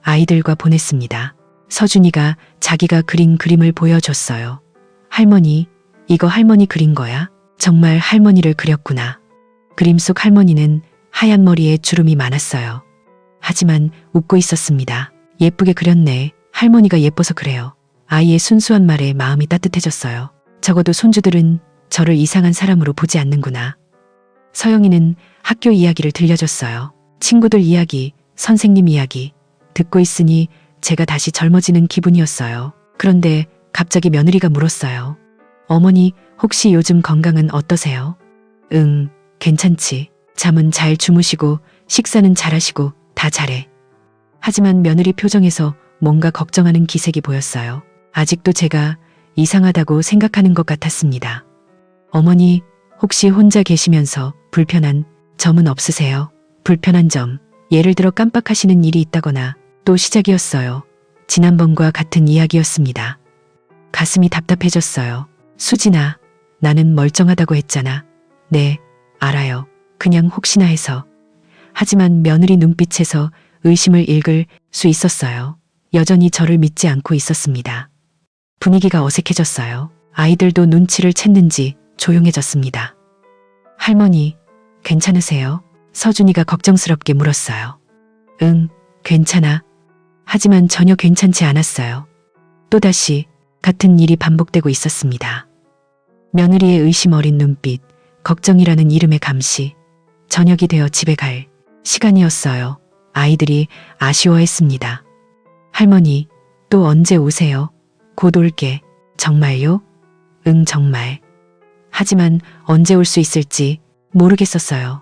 아이들과 보냈습니다. 서준이가 자기가 그린 그림을 보여줬어요. 할머니, 이거 할머니 그린 거야? 정말 할머니를 그렸구나. 그림 속 할머니는 하얀 머리에 주름이 많았어요. 하지만 웃고 있었습니다. 예쁘게 그렸네. 할머니가 예뻐서 그래요. 아이의 순수한 말에 마음이 따뜻해졌어요. 적어도 손주들은 저를 이상한 사람으로 보지 않는구나. 서영이는 학교 이야기를 들려줬어요. 친구들 이야기, 선생님 이야기. 듣고 있으니 제가 다시 젊어지는 기분이었어요. 그런데 갑자기 며느리가 물었어요. 어머니, 혹시 요즘 건강은 어떠세요? 응, 괜찮지. 잠은 잘 주무시고 식사는 잘하시고 다 잘해. 하지만 며느리 표정에서 뭔가 걱정하는 기색이 보였어요. 아직도 제가 이상하다고 생각하는 것 같았습니다. 어머니, 혹시 혼자 계시면서 불편한 점은 없으세요? 불편한 점, 예를 들어 깜빡하시는 일이 있다거나. 또 시작이었어요. 지난번과 같은 이야기였습니다. 가슴이 답답해졌어요. 수진아, 나는 멀쩡하다고 했잖아. 네, 알아요. 그냥 혹시나 해서. 하지만 며느리 눈빛에서 의심을 읽을 수 있었어요. 여전히 저를 믿지 않고 있었습니다. 분위기가 어색해졌어요. 아이들도 눈치를 챘는지 조용해졌습니다. 할머니, 괜찮으세요? 서준이가 걱정스럽게 물었어요. 응, 괜찮아. 하지만 전혀 괜찮지 않았어요. 또다시 같은 일이 반복되고 있었습니다. 며느리의 의심 어린 눈빛, 걱정이라는 이름의 감시. 저녁이 되어 집에 갈 시간이었어요. 아이들이 아쉬워했습니다. 할머니, 또 언제 오세요? 곧 올게. 정말요? 응, 정말. 하지만 언제 올 수 있을지 모르겠었어요.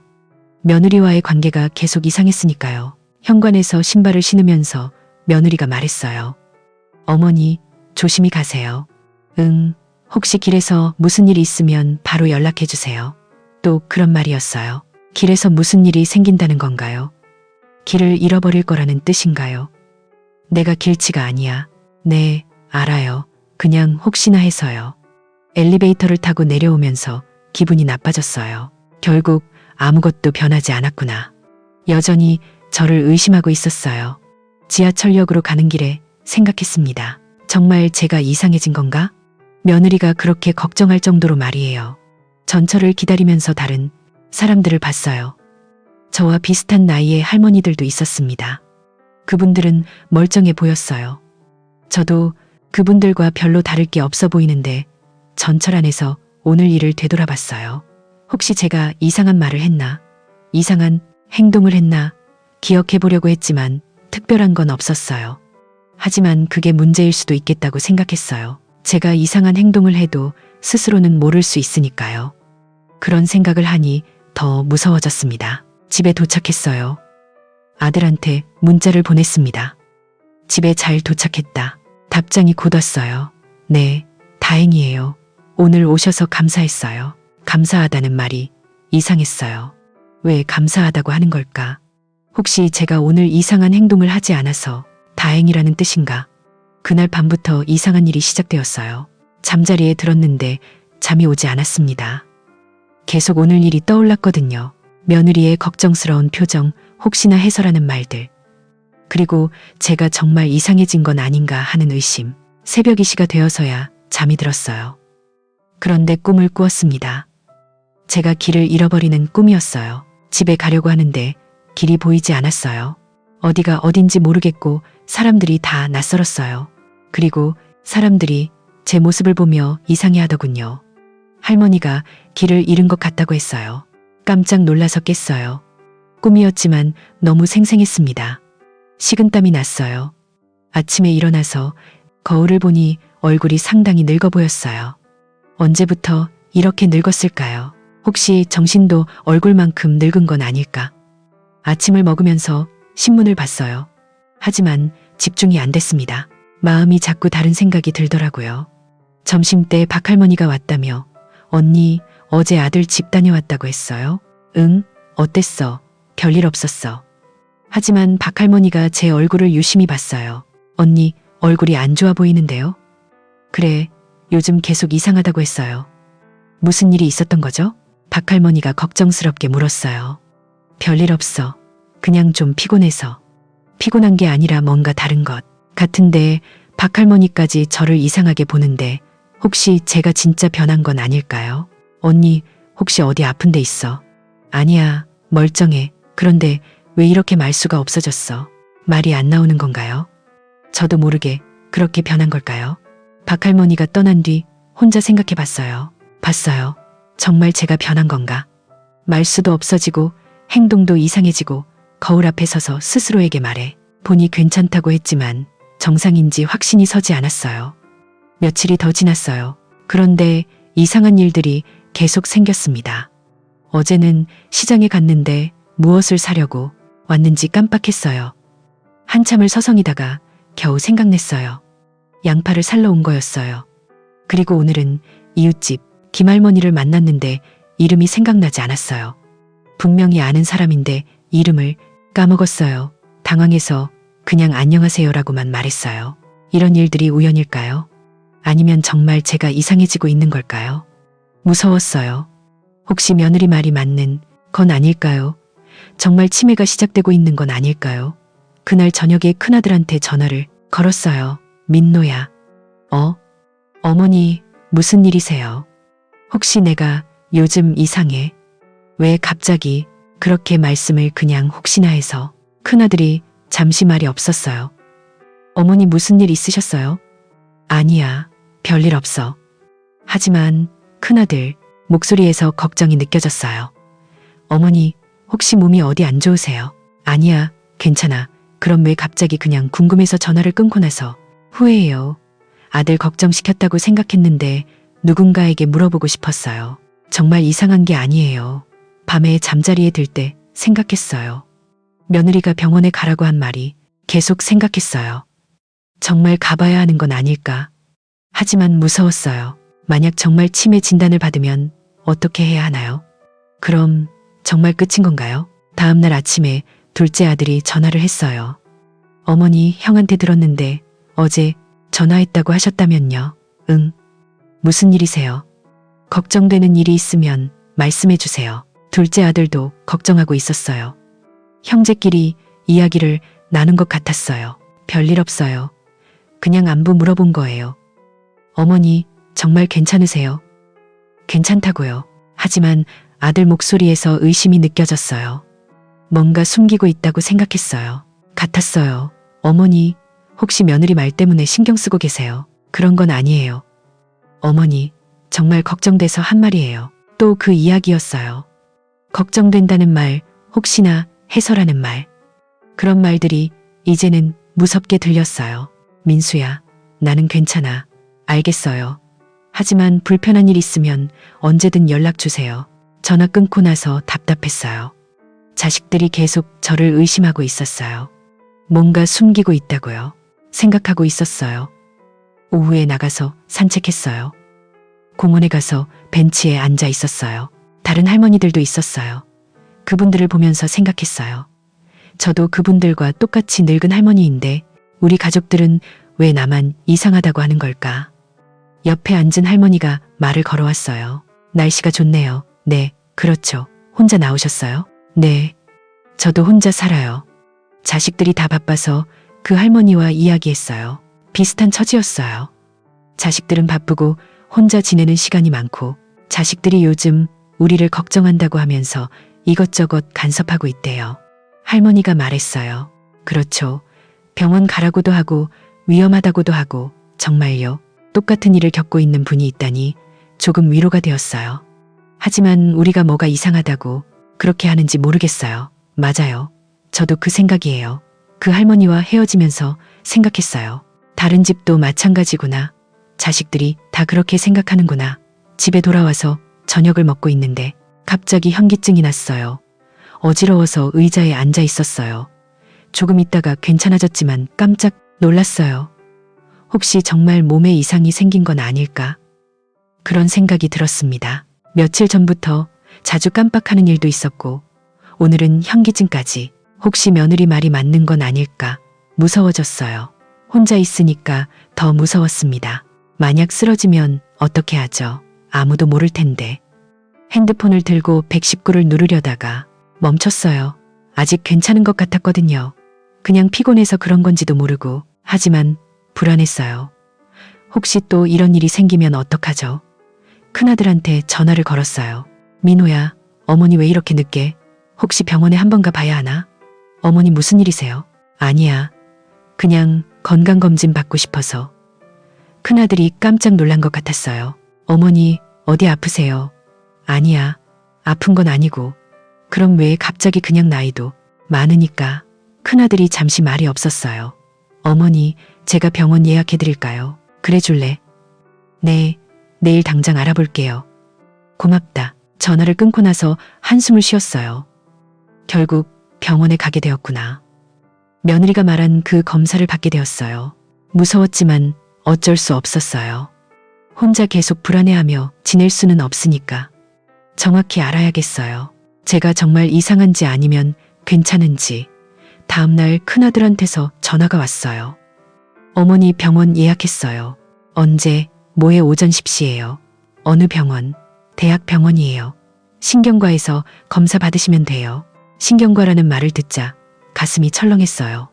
며느리와의 관계가 계속 이상했으니까요. 현관에서 신발을 신으면서 며느리가 말했어요. 어머니, 조심히 가세요. 응, 혹시 길에서 무슨 일이 있으면 바로 연락해 주세요. 또 그런 말이었어요. 길에서 무슨 일이 생긴다는 건가요? 길을 잃어버릴 거라는 뜻인가요? 내가 길치가 아니야. 네, 알아요. 그냥 혹시나 해서요. 엘리베이터를 타고 내려오면서 기분이 나빠졌어요. 결국 아무것도 변하지 않았구나. 여전히 저를 의심하고 있었어요. 지하철역으로 가는 길에 생각했습니다. 정말 제가 이상해진 건가? 며느리가 그렇게 걱정할 정도로 말이에요. 전철을 기다리면서 다른 사람들을 봤어요. 저와 비슷한 나이의 할머니들도 있었습니다. 그분들은 멀쩡해 보였어요. 저도 그분들과 별로 다를 게 없어 보이는데 전철 안에서 오늘 일을 되돌아봤어요. 혹시 제가 이상한 말을 했나? 이상한 행동을 했나? 기억해 보려고 했지만 특별한 건 없었어요. 하지만 그게 문제일 수도 있겠다고 생각했어요. 제가 이상한 행동을 해도 스스로는 모를 수 있으니까요. 그런 생각을 하니 더 무서워졌습니다. 집에 도착했어요. 아들한테 문자를 보냈습니다. 집에 잘 도착했다. 답장이 곧 왔어요. 네, 다행이에요. 오늘 오셔서 감사했어요. 감사하다는 말이 이상했어요. 왜 감사하다고 하는 걸까? 혹시 제가 오늘 이상한 행동을 하지 않아서 다행이라는 뜻인가? 그날 밤부터 이상한 일이 시작되었어요. 잠자리에 들었는데 잠이 오지 않았습니다. 계속 오늘 일이 떠올랐거든요. 며느리의 걱정스러운 표정, 혹시나 해서라는 말들. 그리고 제가 정말 이상해진 건 아닌가 하는 의심. 새벽 2시가 되어서야 잠이 들었어요. 그런데 꿈을 꾸었습니다. 제가 길을 잃어버리는 꿈이었어요. 집에 가려고 하는데 길이 보이지 않았어요. 어디가 어딘지 모르겠고 사람들이 다 낯설었어요. 그리고 사람들이 제 모습을 보며 이상해 하더군요. 할머니가 길을 잃은 것 같다고 했어요. 깜짝 놀라서 깼어요. 꿈이었지만 너무 생생했습니다. 식은땀이 났어요. 아침에 일어나서 거울을 보니 얼굴이 상당히 늙어 보였어요. 언제부터 이렇게 늙었을까요? 혹시 정신도 얼굴만큼 늙은 건 아닐까? 아침을 먹으면서 신문을 봤어요. 하지만 집중이 안 됐습니다. 마음이 자꾸 다른 생각이 들더라고요. 점심때 박할머니가 왔다며 언니 어제 아들 집 다녀왔다고 했어요? 응, 어땠어? 별일 없었어. 하지만 박할머니가 제 얼굴을 유심히 봤어요. 언니 얼굴이 안 좋아 보이는데요? 그래, 요즘 계속 이상하다고 했어요. 무슨 일이 있었던 거죠? 박할머니가 걱정스럽게 물었어요. 별일 없어. 그냥 좀 피곤해서. 피곤한 게 아니라 뭔가 다른 것 같은데 박할머니까지 저를 이상하게 보는데 혹시 제가 진짜 변한 건 아닐까요? 언니 혹시 어디 아픈 데 있어? 아니야, 멀쩡해. 그런데 왜 이렇게 말수가 없어졌어? 말이 안 나오는 건가요? 저도 모르게 그렇게 변한 걸까요? 박할머니가 떠난 뒤 혼자 생각해 봤어요. 봤어요. 정말 제가 변한 건가? 말수도 없어지고 행동도 이상해지고 거울 앞에 서서 스스로에게 말해 보니 괜찮다고 했지만 정상인지 확신이 서지 않았어요. 며칠이 더 지났어요. 그런데 이상한 일들이 계속 생겼습니다. 어제는 시장에 갔는데 무엇을 사려고 왔는지 깜빡했어요. 한참을 서성이다가 겨우 생각냈어요. 양파를 살러 온 거였어요. 그리고 오늘은 이웃집 김할머니를 만났는데 이름이 생각나지 않았어요. 분명히 아는 사람인데 이름을 까먹었어요. 당황해서 그냥 안녕하세요라고만 말했어요. 이런 일들이 우연일까요? 아니면 정말 제가 이상해지고 있는 걸까요? 무서웠어요. 혹시 며느리 말이 맞는 건 아닐까요? 정말 치매가 시작되고 있는 건 아닐까요? 그날 저녁에 큰아들한테 전화를 걸었어요. 민노야. 어머니, 무슨 일이세요? 혹시 내가 요즘 이상해? 왜 갑자기 그렇게 말씀을 그냥 혹시나 해서. 큰아들이 잠시 말이 없었어요. 어머니 무슨 일 있으셨어요? 아니야, 별일 없어. 하지만 큰아들 목소리에서 걱정이 느껴졌어요. 어머니 혹시 몸이 어디 안 좋으세요? 아니야, 괜찮아. 그럼 왜 갑자기 그냥 궁금해서 전화를 끊고 나서 후회해요. 아들 걱정시켰다고 생각했는데 누군가에게 물어보고 싶었어요. 정말 이상한 게 아니에요. 밤에 잠자리에 들 때 생각했어요. 며느리가 병원에 가라고 한 말이 계속 생각했어요. 정말 가봐야 하는 건 아닐까. 하지만 무서웠어요. 만약 정말 치매 진단을 받으면 어떻게 해야 하나요? 그럼 정말 끝인 건가요? 다음 날 아침에 둘째 아들이 전화를 했어요. 어머니, 형한테 들었는데 어제 전화했다고 하셨다면요. 응. 무슨 일이세요? 걱정되는 일이 있으면 말씀해 주세요. 둘째 아들도 걱정하고 있었어요. 형제끼리 이야기를 나눈 것 같았어요. 별일 없어요. 그냥 안부 물어본 거예요. 어머니, 정말 괜찮으세요? 괜찮다고요. 하지만 아들 목소리에서 의심이 느껴졌어요. 뭔가 숨기고 있다고 생각했어요. 같았어요. 어머니, 혹시 며느리 말 때문에 신경 쓰고 계세요? 그런 건 아니에요. 어머니, 정말 걱정돼서 한 말이에요. 또 그 이야기였어요. 걱정된다는 말, 혹시나 해서라는 말. 그런 말들이 이제는 무섭게 들렸어요. 민수야, 나는 괜찮아. 알겠어요. 하지만 불편한 일 있으면 언제든 연락 주세요. 전화 끊고 나서 답답했어요. 자식들이 계속 저를 의심하고 있었어요. 뭔가 숨기고 있다고요. 생각하고 있었어요. 오후에 나가서 산책했어요. 공원에 가서 벤치에 앉아 있었어요. 다른 할머니들도 있었어요. 그분들을 보면서 생각했어요. 저도 그분들과 똑같이 늙은 할머니인데 우리 가족들은 왜 나만 이상하다고 하는 걸까? 옆에 앉은 할머니가 말을 걸어왔어요. 날씨가 좋네요. 네, 그렇죠. 혼자 나오셨어요? 네. 저도 혼자 살아요. 자식들이 다 바빠서 그 할머니와 이야기했어요. 비슷한 처지였어요. 자식들은 바쁘고 혼자 지내는 시간이 많고 자식들이 요즘 우리를 걱정한다고 하면서 이것저것 간섭하고 있대요. 할머니가 말했어요. 그렇죠. 병원 가라고도 하고 위험하다고도 하고 정말요. 똑같은 일을 겪고 있는 분이 있다니 조금 위로가 되었어요. 하지만 우리가 뭐가 이상하다고 그렇게 하는지 모르겠어요. 맞아요. 저도 그 생각이에요. 그 할머니와 헤어지면서 생각했어요. 다른 집도 마찬가지구나. 자식들이 다 그렇게 생각하는구나. 집에 돌아와서 저녁을 먹고 있는데 갑자기 현기증이 났어요. 어지러워서 의자에 앉아 있었어요. 조금 있다가 괜찮아졌지만 깜짝 놀랐어요. 혹시 정말 몸에 이상이 생긴 건 아닐까? 그런 생각이 들었습니다. 며칠 전부터 자주 깜빡하는 일도 있었고 오늘은 현기증까지. 혹시 며느리 말이 맞는 건 아닐까? 무서워졌어요. 혼자 있으니까 더 무서웠습니다. 만약 쓰러지면 어떻게 하죠? 아무도 모를 텐데. 핸드폰을 들고 119를 누르려다가 멈췄어요. 아직 괜찮은 것 같았거든요. 그냥 피곤해서 그런 건지도 모르고 하지만 불안했어요. 혹시 또 이런 일이 생기면 어떡하죠? 큰아들한테 전화를 걸었어요. 민호야, 어머니 왜 이렇게 늦게? 혹시 병원에 한번 가봐야 하나? 어머니 무슨 일이세요? 아니야. 그냥 건강검진 받고 싶어서. 큰아들이 깜짝 놀란 것 같았어요. 어머니 어디 아프세요? 아니야. 아픈 건 아니고. 그럼 왜 갑자기 그냥 나이도 많으니까. 큰아들이 잠시 말이 없었어요. 어머니 제가 병원 예약해드릴까요? 그래 줄래? 네. 내일 당장 알아볼게요. 고맙다. 전화를 끊고 나서 한숨을 쉬었어요. 결국 병원에 가게 되었구나. 며느리가 말한 그 검사를 받게 되었어요. 무서웠지만 어쩔 수 없었어요. 혼자 계속 불안해하며 지낼 수는 없으니까. 정확히 알아야겠어요. 제가 정말 이상한지 아니면 괜찮은지. 다음날 큰아들한테서 전화가 왔어요. 어머니 병원 예약했어요. 언제? 모레 오전 10시예요. 어느 병원? 대학병원이에요. 신경과에서 검사 받으시면 돼요. 신경과라는 말을 듣자 가슴이 철렁했어요.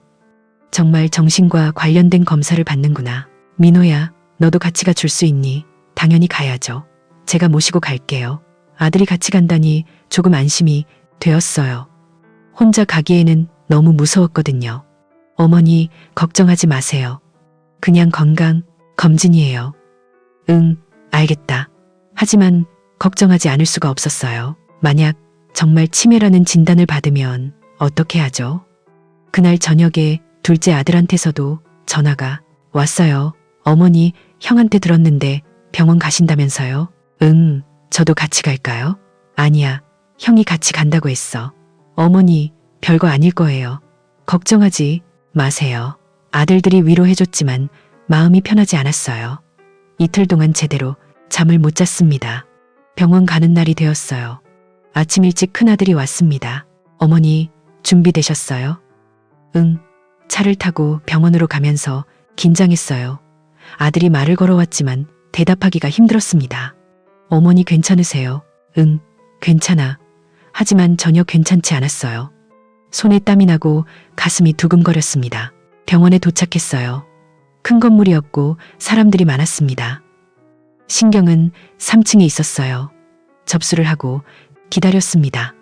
정말 정신과 관련된 검사를 받는구나. 민호야, 너도 같이 가 줄 수 있니? 당연히 가야죠. 제가 모시고 갈게요. 아들이 같이 간다니 조금 안심이 되었어요. 혼자 가기에는 너무 무서웠거든요. 어머니, 걱정하지 마세요. 그냥 건강 검진이에요. 응, 알겠다. 하지만 걱정하지 않을 수가 없었어요. 만약 정말 치매라는 진단을 받으면 어떻게 하죠? 그날 저녁에 둘째 아들한테서도 전화가 왔어요. 어머니, 형한테 들었는데 병원 가신다면서요? 응, 저도 같이 갈까요? 아니야, 형이 같이 간다고 했어. 어머니, 별거 아닐 거예요. 걱정하지 마세요. 아들들이 위로해줬지만 마음이 편하지 않았어요. 이틀 동안 제대로 잠을 못 잤습니다. 병원 가는 날이 되었어요. 아침 일찍 큰아들이 왔습니다. 어머니, 준비되셨어요? 응, 차를 타고 병원으로 가면서 긴장했어요. 아들이 말을 걸어왔지만 대답하기가 힘들었습니다. 어머니 괜찮으세요? 응, 괜찮아. 하지만 전혀 괜찮지 않았어요. 손에 땀이 나고 가슴이 두근거렸습니다. 병원에 도착했어요. 큰 건물이었고 사람들이 많았습니다. 신경은 3층에 있었어요. 접수를 하고 기다렸습니다.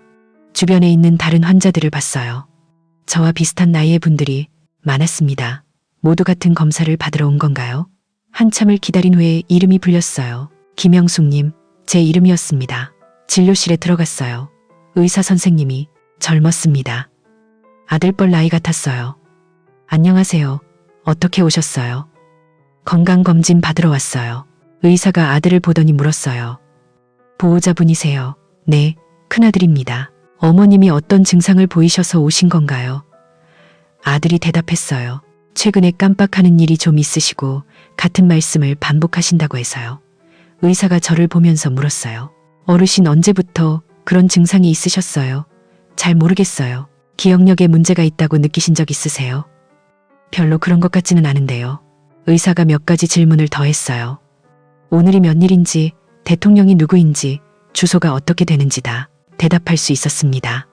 주변에 있는 다른 환자들을 봤어요. 저와 비슷한 나이의 분들이 많았습니다. 모두 같은 검사를 받으러 온 건가요? 한참을 기다린 후에 이름이 불렸어요. 김영숙님, 제 이름이었습니다. 진료실에 들어갔어요. 의사 선생님이 젊었습니다. 아들뻘 나이 같았어요. 안녕하세요. 어떻게 오셨어요? 건강검진 받으러 왔어요. 의사가 아들을 보더니 물었어요. 보호자분이세요? 네, 큰아들입니다. 어머님이 어떤 증상을 보이셔서 오신 건가요? 아들이 대답했어요. 최근에 깜빡하는 일이 좀 있으시고 같은 말씀을 반복하신다고 해서요. 의사가 저를 보면서 물었어요. 어르신 언제부터 그런 증상이 있으셨어요? 잘 모르겠어요. 기억력에 문제가 있다고 느끼신 적 있으세요? 별로 그런 것 같지는 않은데요. 의사가 몇 가지 질문을 더 했어요. 오늘이 몇 일인지, 대통령이 누구인지, 주소가 어떻게 되는지 다 대답할 수 있었습니다.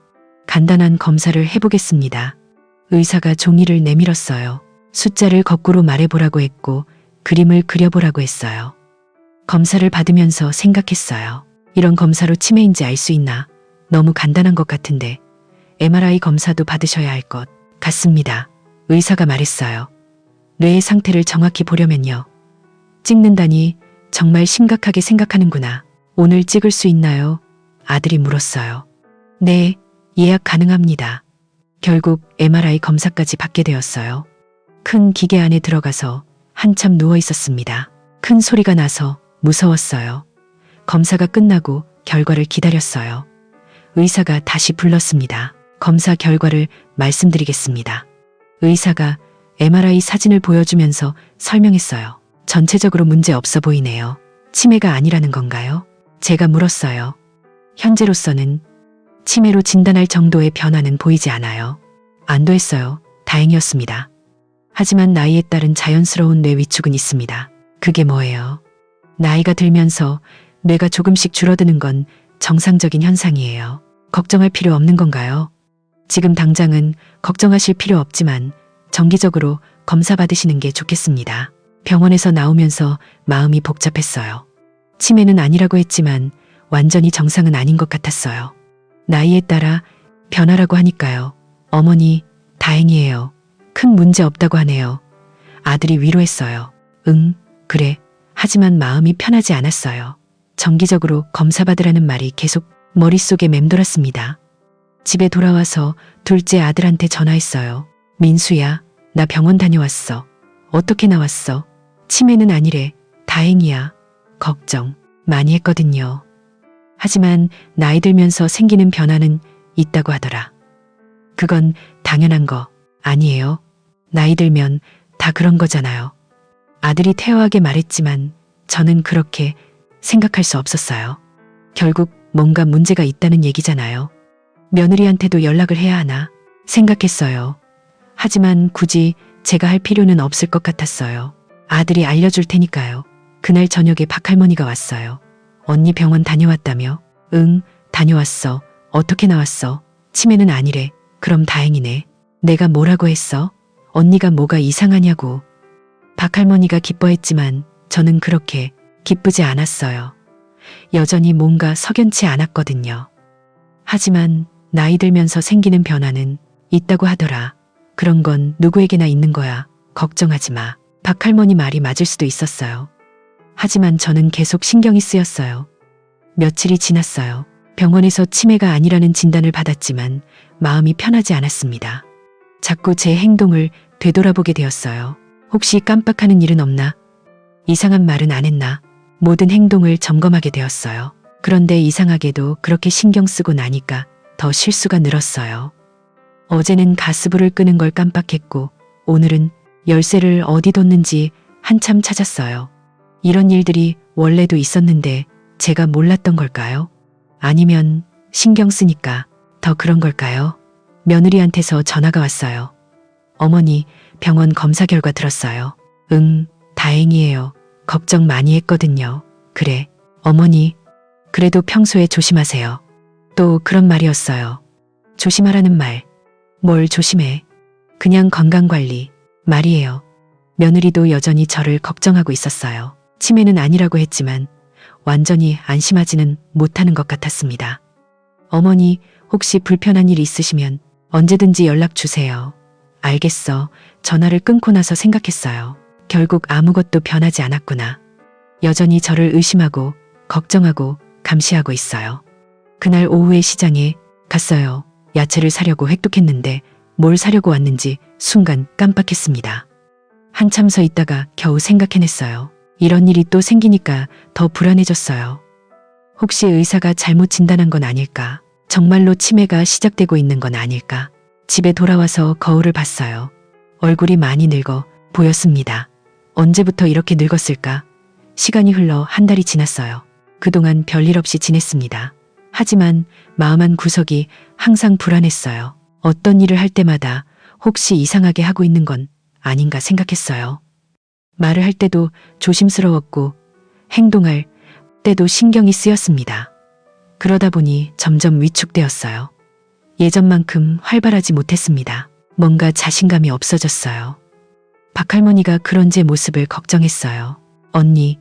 간단한 검사를 해보겠습니다. 의사가 종이를 내밀었어요. 숫자를 거꾸로 말해보라고 했고 그림을 그려보라고 했어요. 검사를 받으면서 생각했어요. 이런 검사로 치매인지 알 수 있나? 너무 간단한 것 같은데 MRI 검사도 받으셔야 할 것 같습니다. 의사가 말했어요. 뇌의 상태를 정확히 보려면요. 찍는다니 정말 심각하게 생각하는구나. 오늘 찍을 수 있나요? 아들이 물었어요. 네, 예약 가능합니다. 결국 MRI 검사까지 받게 되었어요. 큰 기계 안에 들어가서 한참 누워 있었습니다. 큰 소리가 나서 무서웠어요. 검사가 끝나고 결과를 기다렸어요. 의사가 다시 불렀습니다. 검사 결과를 말씀드리겠습니다. 의사가 MRI 사진을 보여주면서 설명했어요. 전체적으로 문제 없어 보이네요. 치매가 아니라는 건가요? 제가 물었어요. 현재로서는 치매로 진단할 정도의 변화는 보이지 않아요. 안도했어요. 다행이었습니다. 하지만 나이에 따른 자연스러운 뇌 위축은 있습니다. 그게 뭐예요? 나이가 들면서 뇌가 조금씩 줄어드는 건 정상적인 현상이에요. 걱정할 필요 없는 건가요? 지금 당장은 걱정하실 필요 없지만 정기적으로 검사 받으시는 게 좋겠습니다. 병원에서 나오면서 마음이 복잡했어요. 치매는 아니라고 했지만 완전히 정상은 아닌 것 같았어요. 나이에 따라 변화라고 하니까요. 어머니, 다행이에요. 큰 문제 없다고 하네요. 아들이 위로했어요. 응, 그래. 하지만 마음이 편하지 않았어요. 정기적으로 검사 받으라는 말이 계속 머릿속에 맴돌았습니다. 집에 돌아와서 둘째 아들한테 전화했어요. 민수야, 나 병원 다녀왔어. 어떻게 나왔어? 치매는 아니래. 다행이야. 걱정 많이 했거든요. 하지만 나이 들면서 생기는 변화는 있다고 하더라. 그건 당연한 거 아니에요? 나이 들면 다 그런 거잖아요. 아들이 태연하게 말했지만 저는 그렇게 생각할 수 없었어요. 결국 뭔가 문제가 있다는 얘기잖아요. 며느리한테도 연락을 해야 하나 생각했어요. 하지만 굳이 제가 할 필요는 없을 것 같았어요. 아들이 알려줄 테니까요. 그날 저녁에 박할머니가 왔어요. 언니 병원 다녀왔다며? 응, 다녀왔어. 어떻게 나왔어? 치매는 아니래. 그럼 다행이네. 내가 뭐라고 했어? 언니가 뭐가 이상하냐고. 박할머니가 기뻐했지만 저는 그렇게 기쁘지 않았어요. 여전히 뭔가 석연치 않았거든요. 하지만 나이 들면서 생기는 변화는 있다고 하더라. 그런 건 누구에게나 있는 거야. 걱정하지 마. 박할머니 말이 맞을 수도 있었어요. 하지만 저는 계속 신경이 쓰였어요. 며칠이 지났어요. 병원에서 치매가 아니라는 진단을 받았지만 마음이 편하지 않았습니다. 자꾸 제 행동을 되돌아보게 되었어요. 혹시 깜빡하는 일은 없나? 이상한 말은 안 했나? 모든 행동을 점검하게 되었어요. 그런데 이상하게도 그렇게 신경 쓰고 나니까 더 실수가 늘었어요. 어제는 가스불을 끄는 걸 깜빡했고 오늘은 열쇠를 어디 뒀는지 한참 찾았어요. 이런 일들이 원래도 있었는데 제가 몰랐던 걸까요? 아니면 신경 쓰니까 더 그런 걸까요? 며느리한테서 전화가 왔어요. 어머니, 병원 검사 결과 들었어요. 응, 다행이에요. 걱정 많이 했거든요. 그래, 어머니, 그래도 평소에 조심하세요. 또 그런 말이었어요. 조심하라는 말. 뭘 조심해. 그냥 건강관리. 말이에요. 며느리도 여전히 저를 걱정하고 있었어요. 치매는 아니라고 했지만 완전히 안심하지는 못하는 것 같았습니다. 어머니, 혹시 불편한 일 있으시면 언제든지 연락 주세요. 알겠어. 전화를 끊고 나서 생각했어요. 결국 아무것도 변하지 않았구나. 여전히 저를 의심하고 걱정하고 감시하고 있어요. 그날 오후에 시장에 갔어요. 야채를 사려고 획득했는데 뭘 사려고 왔는지 순간 깜빡했습니다. 한참 서 있다가 겨우 생각해냈어요. 이런 일이 또 생기니까 더 불안해졌어요. 혹시 의사가 잘못 진단한 건 아닐까? 정말로 치매가 시작되고 있는 건 아닐까? 집에 돌아와서 거울을 봤어요. 얼굴이 많이 늙어 보였습니다. 언제부터 이렇게 늙었을까? 시간이 흘러 한 달이 지났어요. 그동안 별일 없이 지냈습니다. 하지만 마음 한 구석이 항상 불안했어요. 어떤 일을 할 때마다 혹시 이상하게 하고 있는 건 아닌가 생각했어요. 말을 할 때도 조심스러웠고 행동할 때도 신경이 쓰였습니다. 그러다 보니 점점 위축되었어요. 예전만큼 활발하지 못했습니다. 뭔가 자신감이 없어졌어요. 박할머니가 그런 제 모습을 걱정했어요. 언니,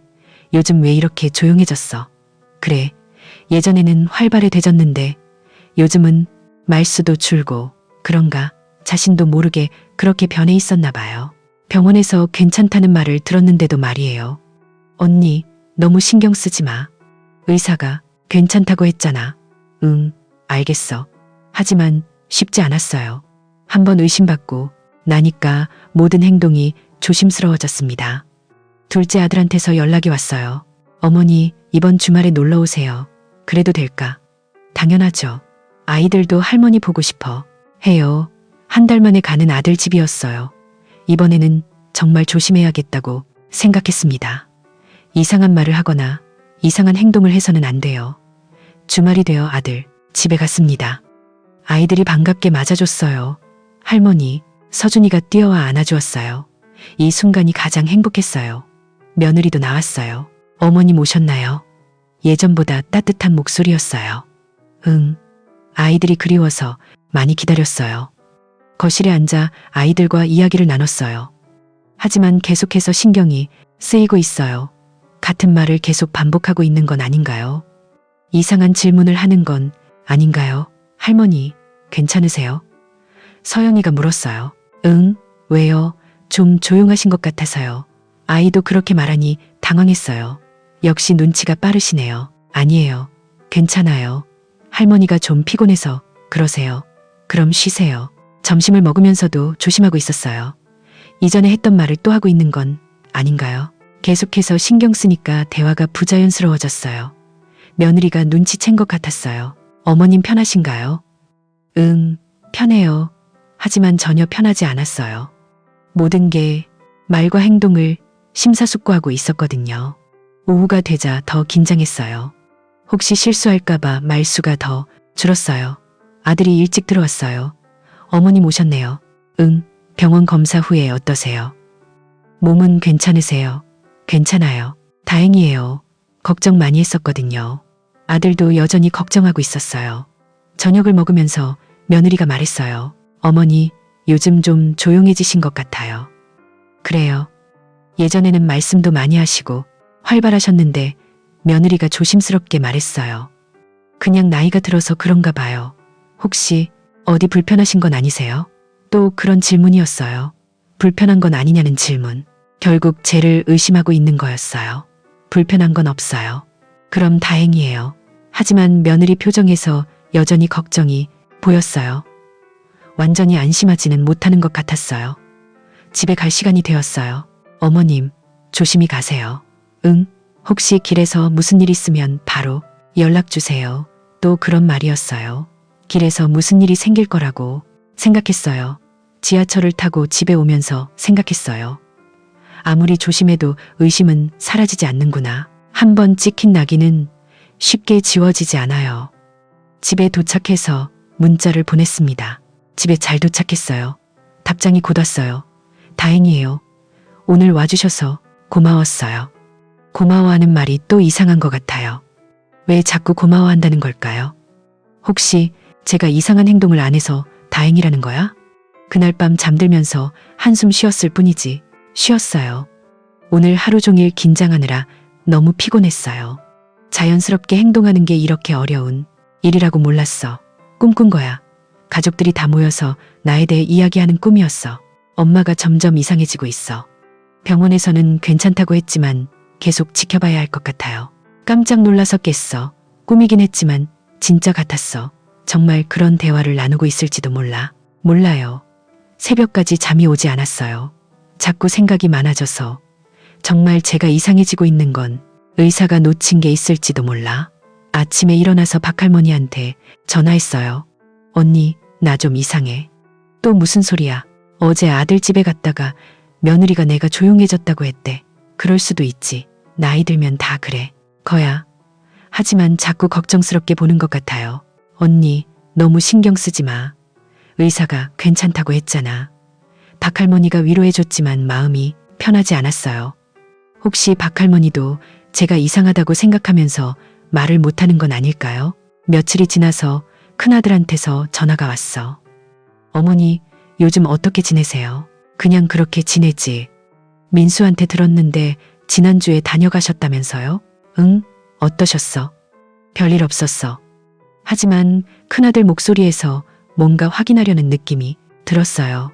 요즘 왜 이렇게 조용해졌어? 그래, 예전에는 활발해졌는데 요즘은 말수도 줄고 그런가 자신도 모르게 그렇게 변해 있었나 봐요. 병원에서 괜찮다는 말을 들었는데도 말이에요. 언니, 너무 신경 쓰지 마. 의사가 괜찮다고 했잖아. 응, 알겠어. 하지만 쉽지 않았어요. 한번 의심받고 나니까 모든 행동이 조심스러워졌습니다. 둘째 아들한테서 연락이 왔어요. 어머니, 이번 주말에 놀러 오세요. 그래도 될까? 당연하죠. 아이들도 할머니 보고 싶어 해요. 한 달 만에 가는 아들 집이었어요. 이번에는 정말 조심해야겠다고 생각했습니다. 이상한 말을 하거나 이상한 행동을 해서는 안 돼요. 주말이 되어 아들 집에 갔습니다. 아이들이 반갑게 맞아줬어요. 할머니, 서준이가 뛰어와 안아주었어요. 이 순간이 가장 행복했어요. 며느리도 나왔어요. 어머님 오셨나요? 예전보다 따뜻한 목소리였어요. 응, 아이들이 그리워서 많이 기다렸어요. 거실에 앉아 아이들과 이야기를 나눴어요. 하지만 계속해서 신경이 쓰이고 있어요. 같은 말을 계속 반복하고 있는 건 아닌가요? 이상한 질문을 하는 건 아닌가요? 할머니, 괜찮으세요? 서연이가 물었어요. 응, 왜요? 좀 조용하신 것 같아서요. 아이도 그렇게 말하니 당황했어요. 역시 눈치가 빠르시네요. 아니에요. 괜찮아요. 할머니가 좀 피곤해서 그러세요. 그럼 쉬세요. 점심을 먹으면서도 조심하고 있었어요. 이전에 했던 말을 또 하고 있는 건 아닌가요? 계속해서 신경 쓰니까 대화가 부자연스러워졌어요. 며느리가 눈치챈 것 같았어요. 어머님 편하신가요? 응, 편해요. 하지만 전혀 편하지 않았어요. 모든 게 말과 행동을 심사숙고하고 있었거든요. 오후가 되자 더 긴장했어요. 혹시 실수할까봐 말수가 더 줄었어요. 아들이 일찍 들어왔어요. 어머님 오셨네요. 응, 병원 검사 후에 어떠세요? 몸은 괜찮으세요? 괜찮아요. 다행이에요. 걱정 많이 했었거든요. 아들도 여전히 걱정하고 있었어요. 저녁을 먹으면서 며느리가 말했어요. 어머니, 요즘 좀 조용해지신 것 같아요. 그래요. 예전에는 말씀도 많이 하시고 활발하셨는데 며느리가 조심스럽게 말했어요. 그냥 나이가 들어서 그런가 봐요. 혹시 어디 불편하신 건 아니세요? 또 그런 질문이었어요. 불편한 건 아니냐는 질문. 결국 쟤를 의심하고 있는 거였어요. 불편한 건 없어요. 그럼 다행이에요. 하지만 며느리 표정에서 여전히 걱정이 보였어요. 완전히 안심하지는 못하는 것 같았어요. 집에 갈 시간이 되었어요. 어머님, 조심히 가세요. 응, 혹시 길에서 무슨 일 있으면 바로 연락 주세요. 또 그런 말이었어요. 길에서 무슨 일이 생길 거라고 생각했어요. 지하철을 타고 집에 오면서 생각했어요. 아무리 조심해도 의심은 사라지지 않는구나. 한번 찍힌 낙인은 쉽게 지워지지 않아요. 집에 도착해서 문자를 보냈습니다. 집에 잘 도착했어요. 답장이 곧 왔어요. 다행이에요. 오늘 와주셔서 고마웠어요. 고마워하는 말이 또 이상한 것 같아요. 왜 자꾸 고마워한다는 걸까요? 혹시 제가 이상한 행동을 안 해서 다행이라는 거야? 그날 밤 잠들면서 한숨 쉬었을 뿐이지. 쉬었어요. 오늘 하루 종일 긴장하느라 너무 피곤했어요. 자연스럽게 행동하는 게 이렇게 어려운 일이라고 몰랐어. 꿈꾼 거야. 가족들이 다 모여서 나에 대해 이야기하는 꿈이었어. 엄마가 점점 이상해지고 있어. 병원에서는 괜찮다고 했지만 계속 지켜봐야 할 것 같아요. 깜짝 놀라서 깼어. 꿈이긴 했지만 진짜 같았어. 정말 그런 대화를 나누고 있을지도 몰라. 몰라요. 새벽까지 잠이 오지 않았어요. 자꾸 생각이 많아져서 정말 제가 이상해지고 있는 건 의사가 놓친 게 있을지도 몰라. 아침에 일어나서 박할머니한테 전화했어요. 언니, 나 좀 이상해. 또 무슨 소리야? 어제 아들 집에 갔다가 며느리가 내가 조용해졌다고 했대. 그럴 수도 있지. 나이 들면 다 그래. 거야. 하지만 자꾸 걱정스럽게 보는 것 같아요. 언니, 너무 신경 쓰지 마. 의사가 괜찮다고 했잖아. 박할머니가 위로해줬지만 마음이 편하지 않았어요. 혹시 박할머니도 제가 이상하다고 생각하면서 말을 못하는 건 아닐까요? 며칠이 지나서 큰아들한테서 전화가 왔어. 어머니, 요즘 어떻게 지내세요? 그냥 그렇게 지내지. 민수한테 들었는데 지난주에 다녀가셨다면서요? 응, 어떠셨어? 별일 없었어. 하지만 큰아들 목소리에서 뭔가 확인하려는 느낌이 들었어요.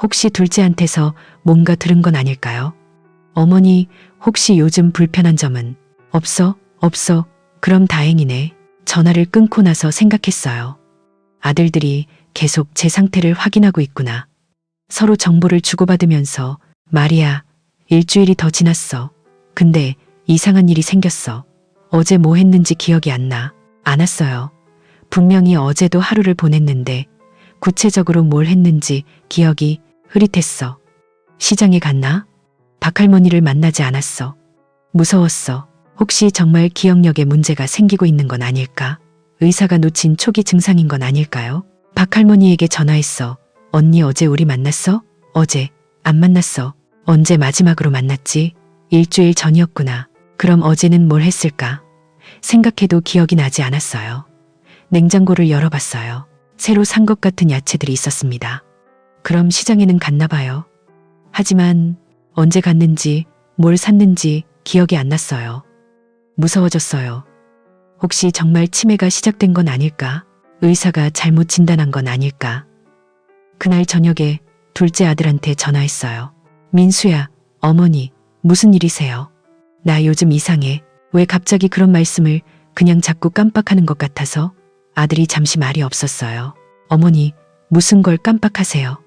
혹시 둘째한테서 뭔가 들은 건 아닐까요? 어머니, 혹시 요즘 불편한 점은 없어? 없어. 그럼 다행이네. 전화를 끊고 나서 생각했어요. 아들들이 계속 제 상태를 확인하고 있구나. 서로 정보를 주고받으면서 말이야, 일주일이 더 지났어. 근데 이상한 일이 생겼어. 어제 뭐 했는지 기억이 안 나. 안 왔어요. 분명히 어제도 하루를 보냈는데 구체적으로 뭘 했는지 기억이 흐릿했어. 시장에 갔나? 박할머니를 만나지 않았어. 무서웠어. 혹시 정말 기억력에 문제가 생기고 있는 건 아닐까? 의사가 놓친 초기 증상인 건 아닐까요? 박할머니에게 전화했어. 언니 어제 우리 만났어? 어제 안 만났어. 언제 마지막으로 만났지? 일주일 전이었구나. 그럼 어제는 뭘 했을까? 생각해도 기억이 나지 않았어요. 냉장고를 열어봤어요. 새로 산 것 같은 야채들이 있었습니다. 그럼 시장에는 갔나 봐요. 하지만 언제 갔는지 뭘 샀는지 기억이 안 났어요. 무서워졌어요. 혹시 정말 치매가 시작된 건 아닐까? 의사가 잘못 진단한 건 아닐까? 그날 저녁에 둘째 아들한테 전화했어요. 민수야, 어머니, 무슨 일이세요? 나 요즘 이상해. 왜 갑자기 그런 말씀을 그냥 자꾸 깜빡하는 것 같아서? 아들이 잠시 말이 없었어요. 어머니, 무슨 걸 깜빡하세요?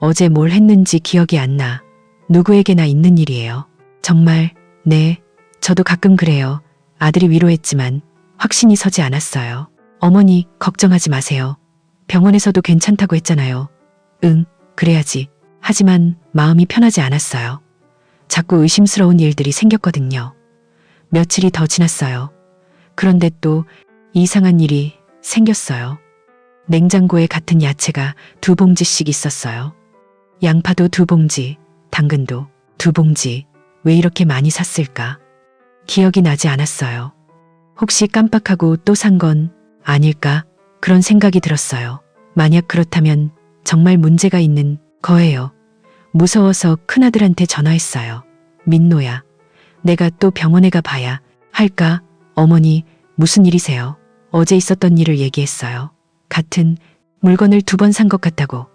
어제 뭘 했는지 기억이 안 나. 누구에게나 있는 일이에요. 정말, 네, 저도 가끔 그래요. 아들이 위로했지만 확신이 서지 않았어요. 어머니, 걱정하지 마세요. 병원에서도 괜찮다고 했잖아요. 응, 그래야지. 하지만 마음이 편하지 않았어요. 자꾸 의심스러운 일들이 생겼거든요. 며칠이 더 지났어요. 그런데 또 이상한 일이 생겼어요. 냉장고에 같은 야채가 2봉지씩 있었어요. 양파도 2봉지, 당근도 2봉지. 왜 이렇게 많이 샀을까? 기억이 나지 않았어요. 혹시 깜빡하고 또 산 건 아닐까? 그런 생각이 들었어요. 만약 그렇다면 정말 문제가 있는 거예요. 무서워서 큰아들한테 전화했어요. 민노야, 내가 또 병원에 가 봐야 할까? 어머니, 무슨 일이세요? 어제 있었던 일을 얘기했어요. 같은 물건을 2번 산 것 같다고.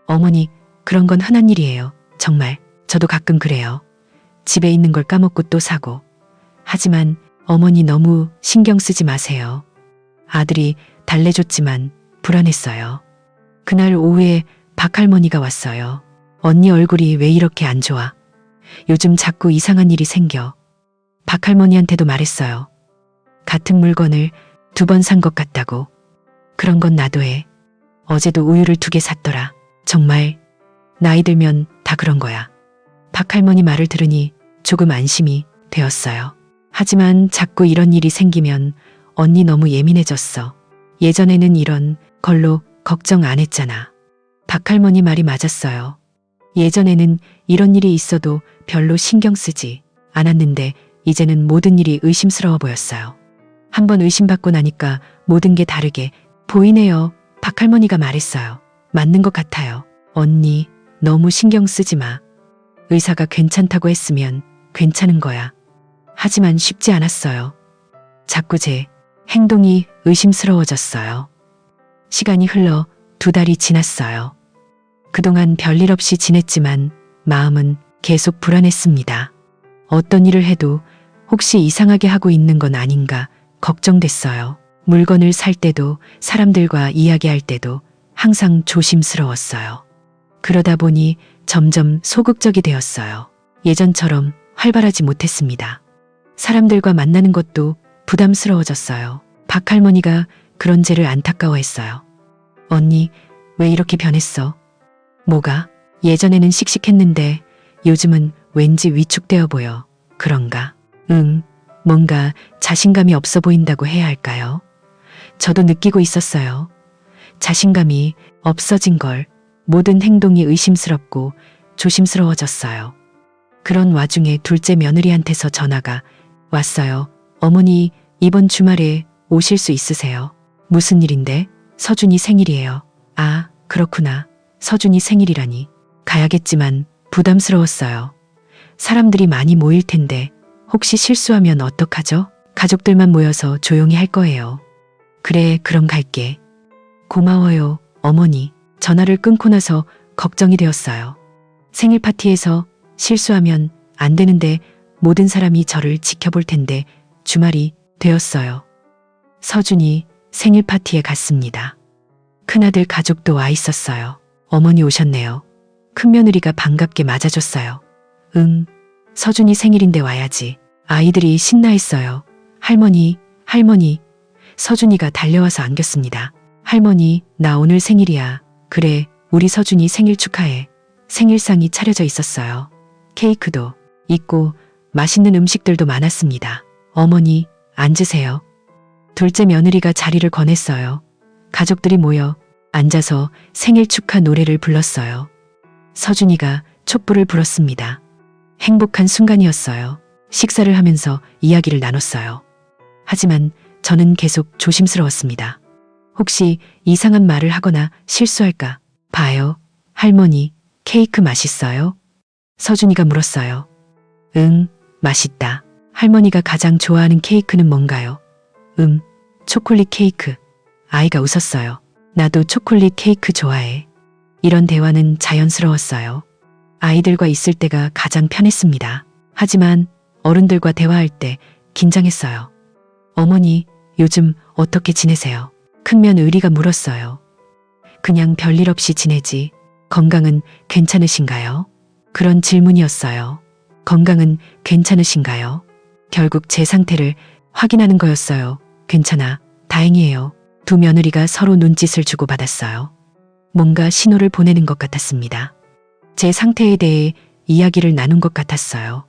어머니, 그런 건 흔한 일이에요. 정말, 저도 가끔 그래요. 집에 있는 걸 까먹고 또 사고. 하지만 어머니 너무 신경 쓰지 마세요. 아들이 달래줬지만 불안했어요. 그날 오후에 박할머니가 왔어요. 언니 얼굴이 왜 이렇게 안 좋아? 요즘 자꾸 이상한 일이 생겨. 박할머니한테도 말했어요. 같은 물건을 2번 산 것 같다고. 그런 건 나도 해. 어제도 우유를 2개 샀더라. 정말 나이 들면 다 그런 거야. 박할머니 말을 들으니 조금 안심이 되었어요. 하지만 자꾸 이런 일이 생기면 언니 너무 예민해졌어. 예전에는 이런 걸로 걱정 안 했잖아. 박할머니 말이 맞았어요. 예전에는 이런 일이 있어도 별로 신경 쓰지 않았는데 이제는 모든 일이 의심스러워 보였어요. 한번 의심받고 나니까 모든 게 다르게 보이네요. 박할머니가 말했어요. 맞는 것 같아요. 언니, 너무 신경 쓰지 마. 의사가 괜찮다고 했으면 괜찮은 거야. 하지만 쉽지 않았어요. 자꾸 제 행동이 의심스러워졌어요. 시간이 흘러 2달이 지났어요. 그동안 별일 없이 지냈지만 마음은 계속 불안했습니다. 어떤 일을 해도 혹시 이상하게 하고 있는 건 아닌가 걱정됐어요. 물건을 살 때도 사람들과 이야기할 때도 항상 조심스러웠어요. 그러다 보니 점점 소극적이 되었어요. 예전처럼 활발하지 못했습니다. 사람들과 만나는 것도 부담스러워졌어요. 박할머니가 그런 죄를 안타까워했어요. 언니, 왜 이렇게 변했어? 뭐가? 예전에는 씩씩했는데 요즘은 왠지 위축되어 보여. 그런가? 뭔가 자신감이 없어 보인다고 해야 할까요? 저도 느끼고 있었어요. 자신감이 없어진 걸. 모든 행동이 의심스럽고 조심스러워졌어요. 그런 와중에 둘째 며느리한테서 전화가 왔어요. 어머니, 이번 주말에 오실 수 있으세요? 무슨 일인데? 서준이 생일이에요. 아, 그렇구나. 서준이 생일이라니. 가야겠지만 부담스러웠어요. 사람들이 많이 모일 텐데 혹시 실수하면 어떡하죠? 가족들만 모여서 조용히 할 거예요. 그래, 그럼 갈게. 고마워요, 어머니. 전화를 끊고 나서 걱정이 되었어요. 생일 파티에서 실수하면 안 되는데 모든 사람이 저를 지켜볼 텐데 주말이 되었어요. 서준이 생일 파티에 갔습니다. 큰아들 가족도 와 있었어요. 어머니 오셨네요. 큰며느리가 반갑게 맞아줬어요. 서준이 생일인데 와야지. 아이들이 신나했어요. 할머니, 할머니. 서준이가 달려와서 안겼습니다. 할머니, 나 오늘 생일이야. 그래, 우리 서준이 생일 축하해. 생일상이 차려져 있었어요. 케이크도 있고 맛있는 음식들도 많았습니다. 어머니, 앉으세요. 둘째 며느리가 자리를 권했어요. 가족들이 모여 앉아서 생일 축하 노래를 불렀어요. 서준이가 촛불을 불었습니다. 행복한 순간이었어요. 식사를 하면서 이야기를 나눴어요. 하지만 저는 계속 조심스러웠습니다. 혹시 이상한 말을 하거나 실수할까 봐요. 할머니, 케이크 맛있어요? 서준이가 물었어요. 맛있다. 할머니가 가장 좋아하는 케이크는 뭔가요? 초콜릿 케이크. 아이가 웃었어요. 나도 초콜릿 케이크 좋아해. 이런 대화는 자연스러웠어요. 아이들과 있을 때가 가장 편했습니다. 하지만 어른들과 대화할 때 긴장했어요. 어머니, 요즘 어떻게 지내세요? 큰며느리가 물었어요. 그냥 별일 없이 지내지. 건강은 괜찮으신가요? 그런 질문이었어요. 건강은 괜찮으신가요? 결국 제 상태를 확인하는 거였어요. 괜찮아. 다행이에요. 두 며느리가 서로 눈짓을 주고받았어요. 뭔가 신호를 보내는 것 같았습니다. 제 상태에 대해 이야기를 나눈 것 같았어요.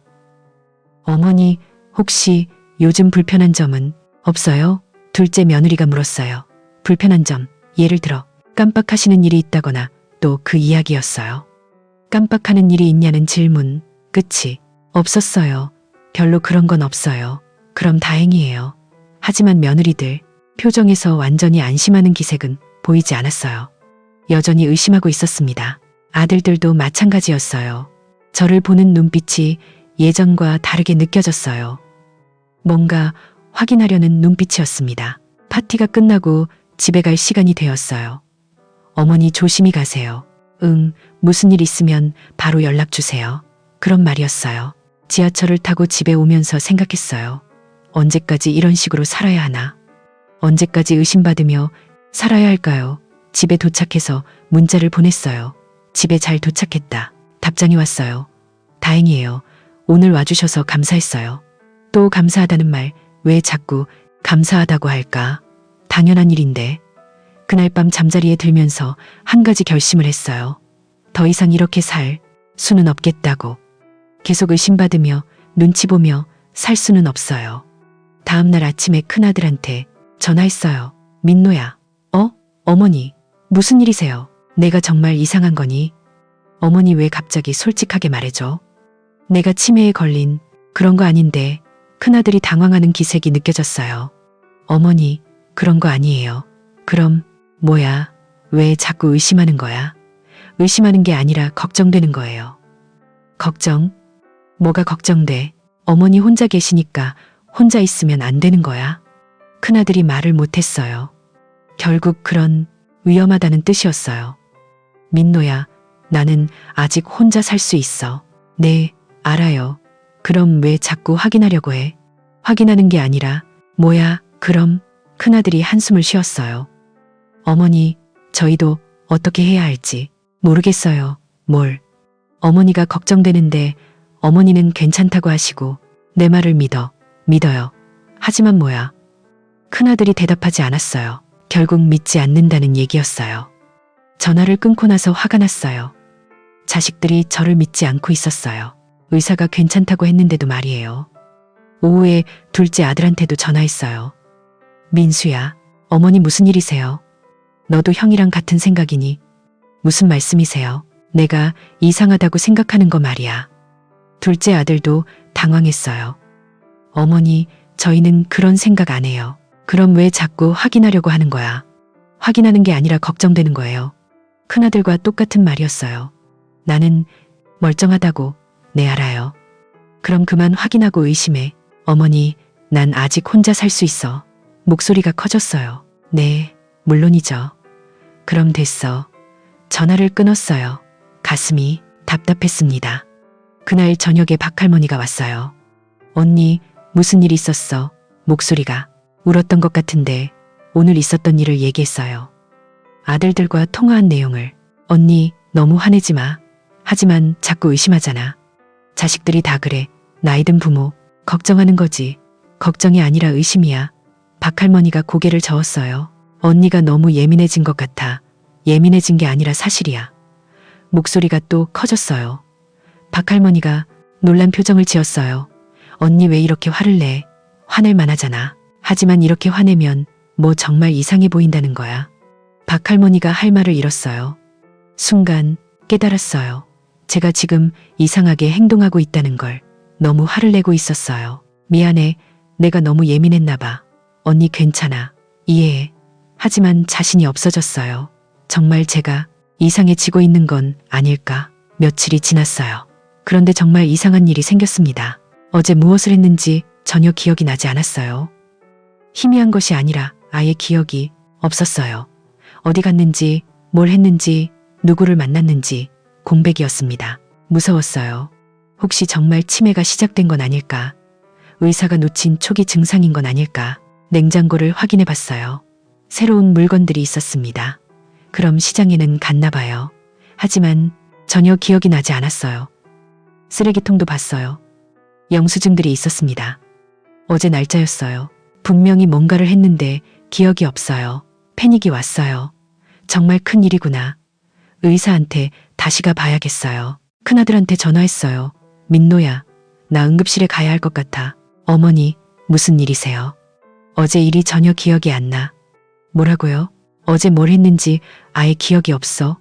어머니, 혹시 요즘 불편한 점은 없어요? 둘째 며느리가 물었어요. 불편한 점, 예를 들어 깜빡하시는 일이 있다거나 또 그 이야기였어요. 깜빡하는 일이 있냐는 질문, 끝이 없었어요. 별로 그런 건 없어요. 그럼 다행이에요. 하지만 며느리들 표정에서 완전히 안심하는 기색은 보이지 않았어요. 여전히 의심하고 있었습니다. 아들들도 마찬가지였어요. 저를 보는 눈빛이 예전과 다르게 느껴졌어요. 뭔가 확인하려는 눈빛이었습니다. 파티가 끝나고 집에 갈 시간이 되었어요. 어머니 조심히 가세요. 무슨 일 있으면 바로 연락 주세요. 그런 말이었어요. 지하철을 타고 집에 오면서 생각했어요. 언제까지 이런 식으로 살아야 하나? 언제까지 의심받으며 살아야 할까요? 집에 도착해서 문자를 보냈어요. 집에 잘 도착했다. 답장이 왔어요. 다행이에요. 오늘 와주셔서 감사했어요. 또 감사하다는 말 왜 자꾸 감사하다고 할까? 당연한 일인데. 그날 밤 잠자리에 들면서 한 가지 결심을 했어요. 더 이상 이렇게 살 수는 없겠다고. 계속 의심받으며 눈치 보며 살 수는 없어요. 다음 날 아침에 큰아들한테 전화했어요. 민노야. 어머니. 무슨 일이세요? 내가 정말 이상한 거니? 어머니 왜 갑자기 솔직하게 말해줘? 내가 치매에 걸린 그런 거 아닌데. 큰아들이 당황하는 기색이 느껴졌어요. 어머니, 그런 거 아니에요. 그럼 뭐야? 왜 자꾸 의심하는 거야? 의심하는 게 아니라 걱정되는 거예요. 걱정? 뭐가 걱정돼? 어머니 혼자 계시니까 혼자 있으면 안 되는 거야? 큰아들이 말을 못했어요. 결국 그런 위험하다는 뜻이었어요. 민노야, 나는 아직 혼자 살 수 있어. 네, 알아요. 그럼 왜 자꾸 확인하려고 해? 확인하는 게 아니라 뭐야? 그럼 큰아들이 한숨을 쉬었어요. 어머니, 저희도 어떻게 해야 할지 모르겠어요. 뭘? 어머니가 걱정되는데 어머니는 괜찮다고 하시고 내 말을 믿어요. 하지만 뭐야? 큰아들이 대답하지 않았어요. 결국 믿지 않는다는 얘기였어요. 전화를 끊고 나서 화가 났어요. 자식들이 저를 믿지 않고 있었어요. 의사가 괜찮다고 했는데도 말이에요. 오후에 둘째 아들한테도 전화했어요. 민수야, 어머니 무슨 일이세요? 너도 형이랑 같은 생각이니? 무슨 말씀이세요? 내가 이상하다고 생각하는 거 말이야. 둘째 아들도 당황했어요. 어머니, 저희는 그런 생각 안 해요. 그럼 왜 자꾸 확인하려고 하는 거야? 확인하는 게 아니라 걱정되는 거예요. 큰아들과 똑같은 말이었어요. 나는 멀쩡하다고. 네, 알아요. 그럼 그만 확인하고 의심해. 어머니, 난 아직 혼자 살 수 있어. 목소리가 커졌어요. 네, 물론이죠. 그럼 됐어. 전화를 끊었어요. 가슴이 답답했습니다. 그날 저녁에 박할머니가 왔어요. 언니, 무슨 일 있었어? 목소리가 울었던 것 같은데 오늘 있었던 일을 얘기했어요. 아들들과 통화한 내용을. 언니, 너무 화내지 마. 하지만 자꾸 의심하잖아. 자식들이 다 그래. 나이든 부모. 걱정하는 거지. 걱정이 아니라 의심이야. 박할머니가 고개를 저었어요. 언니가 너무 예민해진 것 같아. 예민해진 게 아니라 사실이야. 목소리가 또 커졌어요. 박할머니가 놀란 표정을 지었어요. 언니 왜 이렇게 화를 내? 화낼 만하잖아. 하지만 이렇게 화내면 뭐 정말 이상해 보인다는 거야. 박할머니가 할 말을 잃었어요. 순간 깨달았어요. 제가 지금 이상하게 행동하고 있다는 걸. 너무 화를 내고 있었어요. 미안해. 내가 너무 예민했나 봐. 언니 괜찮아. 이해해. 하지만 자신이 없어졌어요. 정말 제가 이상해지고 있는 건 아닐까? 며칠이 지났어요. 그런데 정말 이상한 일이 생겼습니다. 어제 무엇을 했는지 전혀 기억이 나지 않았어요. 희미한 것이 아니라 아예 기억이 없었어요. 어디 갔는지, 뭘 했는지, 누구를 만났는지 공백이었습니다. 무서웠어요. 혹시 정말 치매가 시작된 건 아닐까? 의사가 놓친 초기 증상인 건 아닐까? 냉장고를 확인해 봤어요. 새로운 물건들이 있었습니다. 그럼 시장에는 갔나 봐요. 하지만 전혀 기억이 나지 않았어요. 쓰레기통도 봤어요. 영수증들이 있었습니다. 어제 날짜였어요. 분명히 뭔가를 했는데 기억이 없어요. 패닉이 왔어요. 정말 큰 일이구나. 의사한테 다시 가봐야겠어요. 큰아들한테 전화했어요. 민노야, 나 응급실에 가야 할 것 같아. 어머니, 무슨 일이세요? 어제 일이 전혀 기억이 안 나. 뭐라고요? 어제 뭘 했는지 아예 기억이 없어.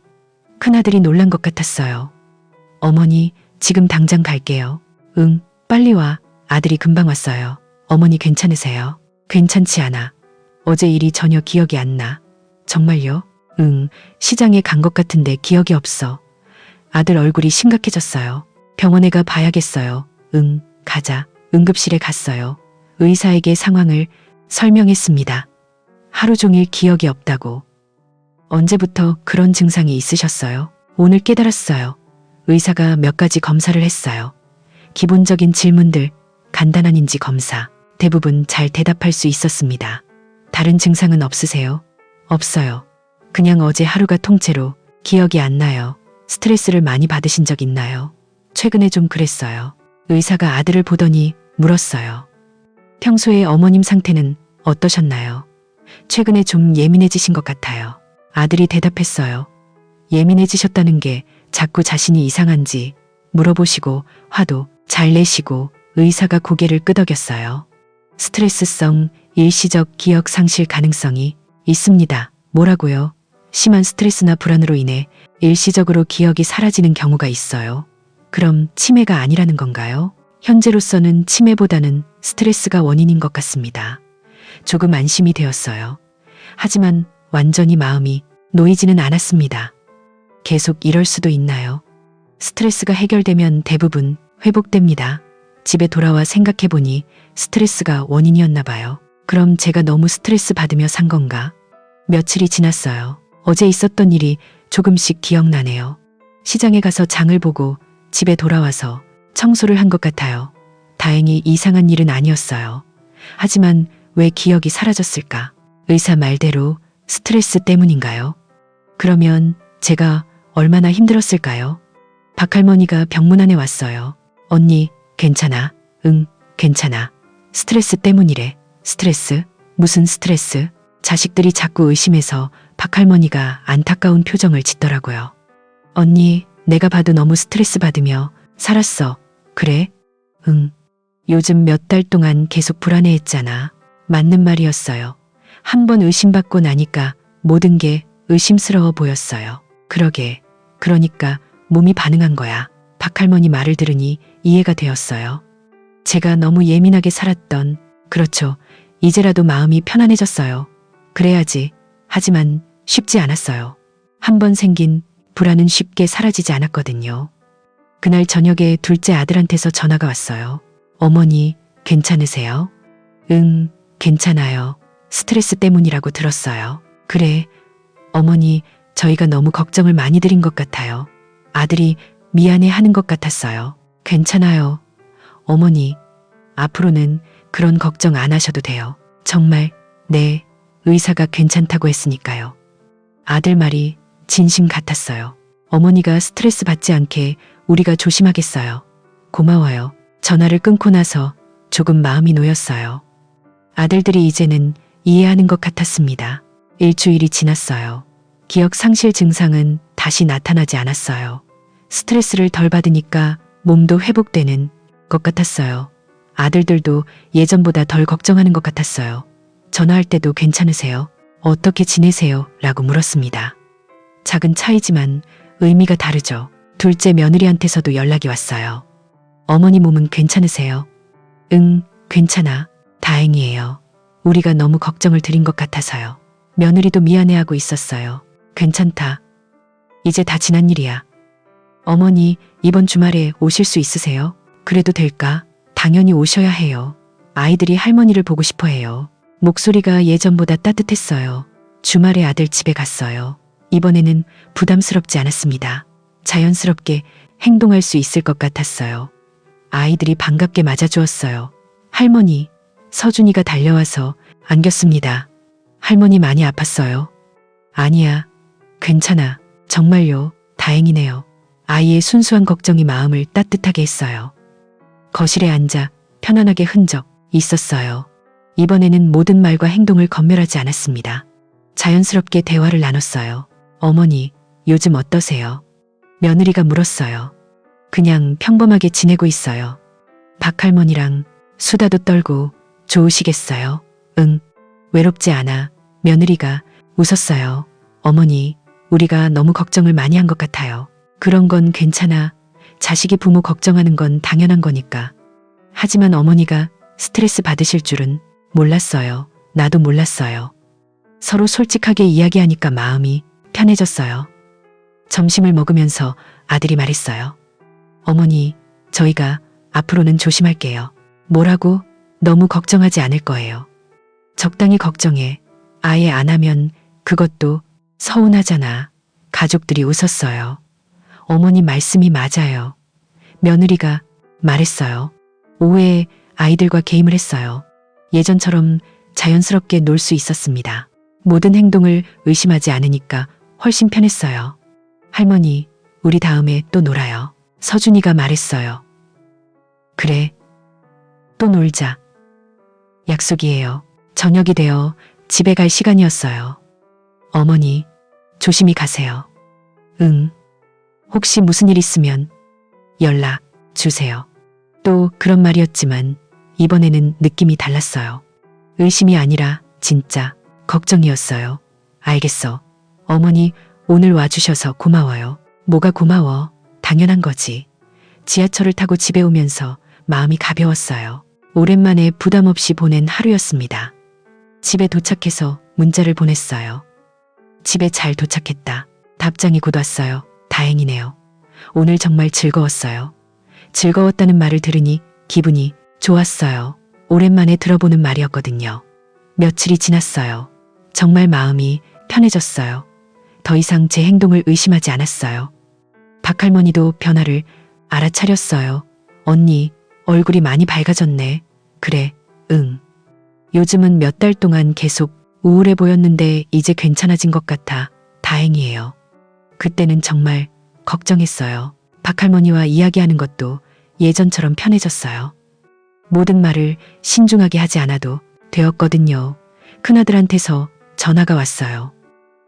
큰아들이 놀란 것 같았어요. 어머니, 지금 당장 갈게요. 응, 빨리 와. 아들이 금방 왔어요. 어머니 괜찮으세요? 괜찮지 않아. 어제 일이 전혀 기억이 안 나. 정말요? 응, 시장에 간 것 같은데 기억이 없어. 아들 얼굴이 심각해졌어요. 병원에 가 봐야겠어요. 응, 가자. 응급실에 갔어요. 의사에게 상황을 설명했습니다. 하루 종일 기억이 없다고. 언제부터 그런 증상이 있으셨어요? 오늘 깨달았어요. 의사가 몇 가지 검사를 했어요. 기본적인 질문들, 간단한 인지 검사. 대부분 잘 대답할 수 있었습니다. 다른 증상은 없으세요? 없어요. 그냥 어제 하루가 통째로 기억이 안 나요. 스트레스를 많이 받으신 적 있나요? 최근에 좀 그랬어요. 의사가 아들을 보더니 물었어요. 평소에 어머님 상태는 어떠셨나요? 최근에 좀 예민해지신 것 같아요. 아들이 대답했어요. 예민해지셨다는 게 자꾸 자신이 이상한지 물어보시고 화도 잘 내시고 의사가 고개를 끄덕였어요. 스트레스성 일시적 기억 상실 가능성이 있습니다. 뭐라고요? 심한 스트레스나 불안으로 인해 일시적으로 기억이 사라지는 경우가 있어요. 그럼 치매가 아니라는 건가요? 현재로서는 치매보다는 스트레스가 원인인 것 같습니다. 조금 안심이 되었어요. 하지만 완전히 마음이 놓이지는 않았습니다. 계속 이럴 수도 있나요? 스트레스가 해결되면 대부분 회복됩니다. 집에 돌아와 생각해보니 스트레스가 원인이었나 봐요. 그럼 제가 너무 스트레스 받으며 산 건가? 며칠이 지났어요. 어제 있었던 일이 조금씩 기억나네요. 시장에 가서 장을 보고 집에 돌아와서 청소를 한 것 같아요. 다행히 이상한 일은 아니었어요. 하지만 왜 기억이 사라졌을까? 의사 말대로 스트레스 때문인가요? 그러면 제가 얼마나 힘들었을까요? 박할머니가 병문 안에 왔어요. 언니, 괜찮아? 응, 괜찮아. 스트레스 때문이래. 스트레스? 무슨 스트레스? 자식들이 자꾸 의심해서 박할머니가 안타까운 표정을 짓더라고요. 언니, 내가 봐도 너무 스트레스 받으며 살았어. 그래? 응. 요즘 몇 달 동안 계속 불안해했잖아. 맞는 말이었어요. 한 번 의심받고 나니까 모든 게 의심스러워 보였어요. 그러니까 몸이 반응한 거야. 박할머니 말을 들으니 이해가 되었어요. 제가 너무 예민하게 살았던, 그렇죠. 이제라도 마음이 편안해졌어요. 그래야지. 하지만 쉽지 않았어요. 한 번 생긴 불안은 쉽게 사라지지 않았거든요. 그날 저녁에 둘째 아들한테서 전화가 왔어요. 어머니, 괜찮으세요? 응, 괜찮아요. 스트레스 때문이라고 들었어요. 그래, 어머니, 저희가 너무 걱정을 많이 드린 것 같아요. 아들이 미안해 하는 것 같았어요. 괜찮아요. 어머니, 앞으로는 그런 걱정 안 하셔도 돼요. 정말, 네, 의사가 괜찮다고 했으니까요. 아들 말이 진심 같았어요. 어머니가 스트레스 받지 않게 우리가 조심하겠어요. 고마워요. 전화를 끊고 나서 조금 마음이 놓였어요. 아들들이 이제는 이해하는 것 같았습니다. 일주일이 지났어요. 기억 상실 증상은 다시 나타나지 않았어요. 스트레스를 덜 받으니까 몸도 회복되는 것 같았어요. 아들들도 예전보다 덜 걱정하는 것 같았어요. 전화할 때도 괜찮으세요? 어떻게 지내세요? 라고 물었습니다. 작은 차이지만 의미가 다르죠. 둘째 며느리한테서도 연락이 왔어요. 어머니 몸은 괜찮으세요? 응, 괜찮아. 다행이에요. 우리가 너무 걱정을 드린 것 같아서요. 며느리도 미안해하고 있었어요. 괜찮다. 이제 다 지난 일이야. 어머니, 이번 주말에 오실 수 있으세요? 그래도 될까? 당연히 오셔야 해요. 아이들이 할머니를 보고 싶어 해요. 목소리가 예전보다 따뜻했어요. 주말에 아들 집에 갔어요. 이번에는 부담스럽지 않았습니다. 자연스럽게 행동할 수 있을 것 같았어요. 아이들이 반갑게 맞아주었어요. 할머니, 서준이가 달려와서 안겼습니다. 할머니 많이 아팠어요? 아니야. 괜찮아. 정말요. 다행이네요. 아이의 순수한 걱정이 마음을 따뜻하게 했어요. 거실에 앉아 편안하게 흔 적 있었어요. 이번에는 모든 말과 행동을 검열하지 않았습니다. 자연스럽게 대화를 나눴어요. 어머니, 요즘 어떠세요? 며느리가 물었어요. 그냥 평범하게 지내고 있어요. 박할머니랑 수다도 떨고 좋으시겠어요? 응, 외롭지 않아. 며느리가 웃었어요. 어머니, 우리가 너무 걱정을 많이 한 것 같아요. 그런 건 괜찮아. 자식이 부모 걱정하는 건 당연한 거니까. 하지만 어머니가 스트레스 받으실 줄은 몰랐어요. 나도 몰랐어요. 서로 솔직하게 이야기하니까 마음이 편해졌어요. 점심을 먹으면서 아들이 말했어요. 어머니, 저희가 앞으로는 조심할게요. 뭐라고? 너무 걱정하지 않을 거예요. 적당히 걱정해. 아예 안 하면 그것도 서운하잖아. 가족들이 웃었어요. 어머니 말씀이 맞아요. 며느리가 말했어요. 오후에 아이들과 게임을 했어요. 예전처럼 자연스럽게 놀 수 있었습니다. 모든 행동을 의심하지 않으니까 훨씬 편했어요. 할머니, 우리 다음에 또 놀아요. 서준이가 말했어요. 그래. 또 놀자. 약속이에요. 저녁이 되어 집에 갈 시간이었어요. 어머니, 조심히 가세요. 응. 혹시 무슨 일 있으면 연락 주세요. 또 그런 말이었지만 이번에는 느낌이 달랐어요. 의심이 아니라 진짜 걱정이었어요. 알겠어. 어머니, 오늘 와주셔서 고마워요. 뭐가 고마워. 당연한 거지. 지하철을 타고 집에 오면서 마음이 가벼웠어요. 오랜만에 부담 없이 보낸 하루였습니다. 집에 도착해서 문자를 보냈어요. 집에 잘 도착했다. 답장이 곧 왔어요. 다행이네요. 오늘 정말 즐거웠어요. 즐거웠다는 말을 들으니 기분이 좋았어요. 오랜만에 들어보는 말이었거든요. 며칠이 지났어요. 정말 마음이 편해졌어요. 더 이상 제 행동을 의심하지 않았어요. 박할머니도 변화를 알아차렸어요. 언니, 얼굴이 많이 밝아졌네. 그래, 응. 요즘은 몇 달 동안 계속 우울해 보였는데 이제 괜찮아진 것 같아 다행이에요. 그때는 정말 걱정했어요. 박할머니와 이야기하는 것도 예전처럼 편해졌어요. 모든 말을 신중하게 하지 않아도 되었거든요. 큰아들한테서 전화가 왔어요.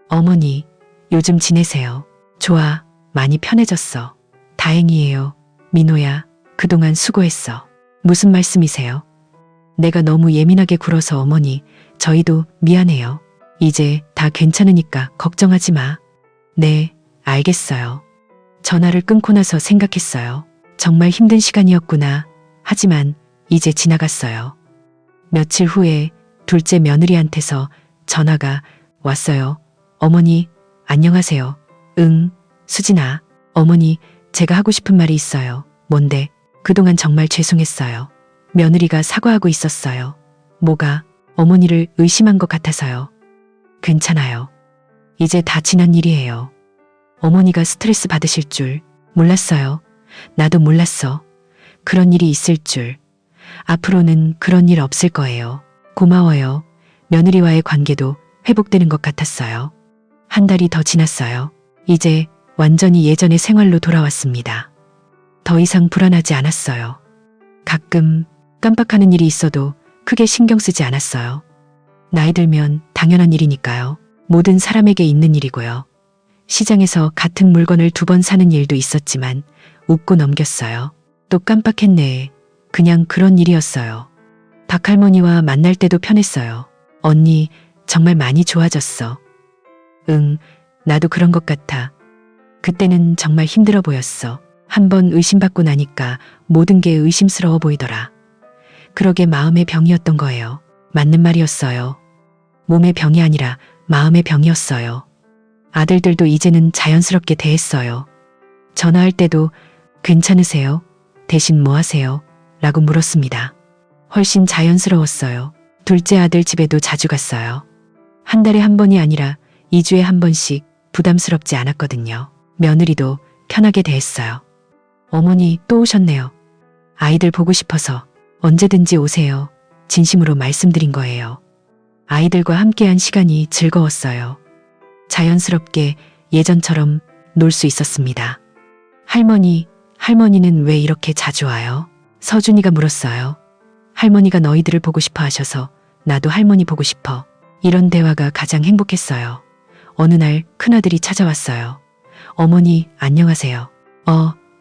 어머니, 요즘 지내세요? 좋아, 많이 편해졌어. 다행이에요. 민호야, 그동안 수고했어. 무슨 말씀이세요? 내가 너무 예민하게 굴어서 어머니, 저희도 미안해요. 이제 다 괜찮으니까 걱정하지 마. 네, 알겠어요. 전화를 끊고 나서 생각했어요. 정말 힘든 시간이었구나. 하지만 이제 지나갔어요. 며칠 후에 둘째 며느리한테서 전화가 왔어요. 어머니, 안녕하세요. 응, 수진아. 어머니, 제가 하고 싶은 말이 있어요. 뭔데? 그동안 정말 죄송했어요. 며느리가 사과하고 있었어요. 뭐가? 어머니를 의심한 것 같아서요. 괜찮아요. 이제 다 지난 일이에요. 어머니가 스트레스 받으실 줄 몰랐어요. 나도 몰랐어. 그런 일이 있을 줄. 앞으로는 그런 일 없을 거예요. 고마워요. 며느리와의 관계도 회복되는 것 같았어요. 한 달이 더 지났어요. 이제 완전히 예전의 생활로 돌아왔습니다. 더 이상 불안하지 않았어요. 가끔 깜빡하는 일이 있어도 크게 신경 쓰지 않았어요. 나이 들면 당연한 일이니까요. 모든 사람에게 있는 일이고요. 시장에서 같은 물건을 2번 사는 일도 있었지만 웃고 넘겼어요. 또 깜빡했네. 그냥 그런 일이었어요. 박할머니와 만날 때도 편했어요. 언니, 정말 많이 좋아졌어. 응, 나도 그런 것 같아. 그때는 정말 힘들어 보였어. 한번 의심받고 나니까 모든 게 의심스러워 보이더라. 그러게 마음의 병이었던 거예요. 맞는 말이었어요. 몸의 병이 아니라 마음의 병이었어요. 아들들도 이제는 자연스럽게 대했어요. 전화할 때도 괜찮으세요? 대신 뭐 하세요? 라고 물었습니다. 훨씬 자연스러웠어요. 둘째 아들 집에도 자주 갔어요. 한 달에 한 번이 아니라 2주에 한 번씩 부담스럽지 않았거든요. 며느리도 편하게 대했어요. 어머니 또 오셨네요. 아이들 보고 싶어서 언제든지 오세요. 진심으로 말씀드린 거예요. 아이들과 함께한 시간이 즐거웠어요. 자연스럽게 예전처럼 놀 수 있었습니다. 할머니는 왜 이렇게 자주 와요? 서준이가 물었어요. 할머니가 너희들을 보고 싶어 하셔서 나도 할머니 보고 싶어. 이런 대화가 가장 행복했어요. 어느 날 큰아들이 찾아왔어요. 어머니, 안녕하세요.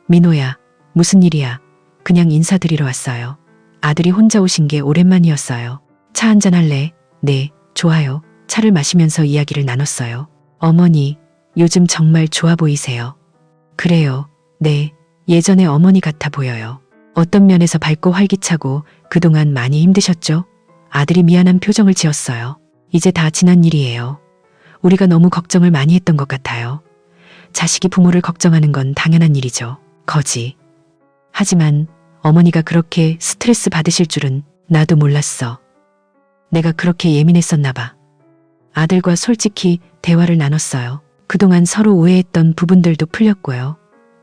민호야, 무슨 일이야? 그냥 인사드리러 왔어요. 아들이 혼자 오신 게 오랜만이었어요. 차 한잔 할래? 네, 좋아요. 차를 마시면서 이야기를 나눴어요. 어머니, 요즘 정말 좋아 보이세요. 그래요. 네, 예전의 어머니 같아 보여요. 어떤 면에서 밝고 활기차고 그동안 많이 힘드셨죠? 아들이 미안한 표정을 지었어요. 이제 다 지난 일이에요. 우리가 너무 걱정을 많이 했던 것 같아요. 자식이 부모를 걱정하는 건 당연한 일이죠. 거지. 하지만 어머니가 그렇게 스트레스 받으실 줄은 나도 몰랐어. 내가 그렇게 예민했었나 봐. 아들과 솔직히 대화를 나눴어요. 그동안 서로 오해했던 부분들도 풀렸고요.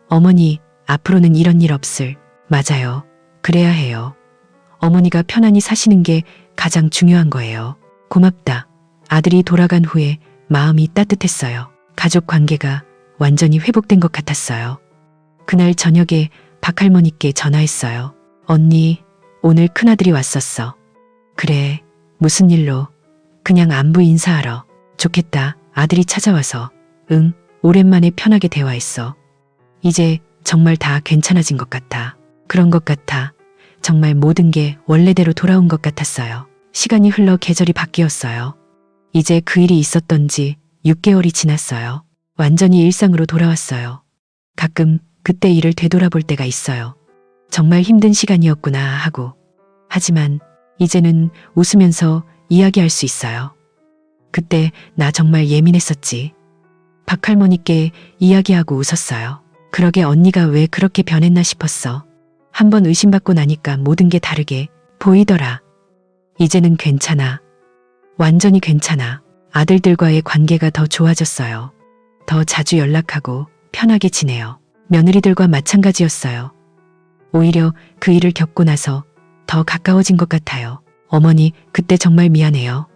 어머니, 앞으로는 이런 일 없을. 맞아요. 그래야 해요. 어머니가 편안히 사시는 게 가장 중요한 거예요. 고맙다. 아들이 돌아간 후에 마음이 따뜻했어요. 가족 관계가 완전히 회복된 것 같았어요. 그날 저녁에 박할머니께 전화했어요. 언니, 오늘 큰아들이 왔었어. 그래, 무슨 일로? 그냥 안부 인사하러. 좋겠다. 아들이 찾아와서. 응, 오랜만에 편하게 대화했어. 이제 정말 다 괜찮아진 것 같아. 그런 것 같아. 정말 모든 게 원래대로 돌아온 것 같았어요. 시간이 흘러 계절이 바뀌었어요. 이제 그 일이 있었던 지 6개월이 지났어요. 완전히 일상으로 돌아왔어요. 가끔 그때 일을 되돌아볼 때가 있어요. 정말 힘든 시간이었구나 하고. 하지만 이제는 웃으면서 이야기할 수 있어요. 그때 나 정말 예민했었지. 박할머니께 이야기하고 웃었어요. 그러게 언니가 왜 그렇게 변했나 싶었어. 한번 의심받고 나니까 모든 게 다르게 보이더라. 이제는 괜찮아. 완전히 괜찮아. 아들들과의 관계가 더 좋아졌어요. 더 자주 연락하고 편하게 지내요. 며느리들과 마찬가지였어요. 오히려 그 일을 겪고 나서 더 가까워진 것 같아요. 어머니, 그때 정말 미안해요.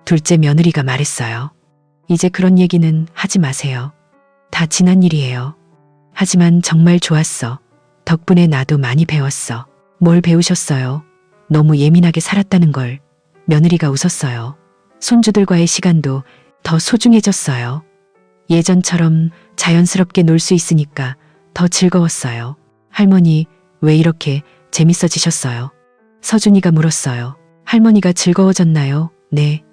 둘째 며느리가 말했어요. 이제 그런 얘기는 하지 마세요. 다 지난 일이에요. 하지만 정말 좋았어. 덕분에 나도 많이 배웠어. 뭘 배우셨어요? 너무 예민하게 살았다는 걸. 며느리가 웃었어요. 손주들과의 시간도 더 소중해졌어요. 예전처럼 자연스럽게 놀 수 있으니까 더 즐거웠어요. 할머니, 왜 이렇게 재밌어지셨어요? 서준이가 물었어요. 할머니가 즐거워졌나요? 네.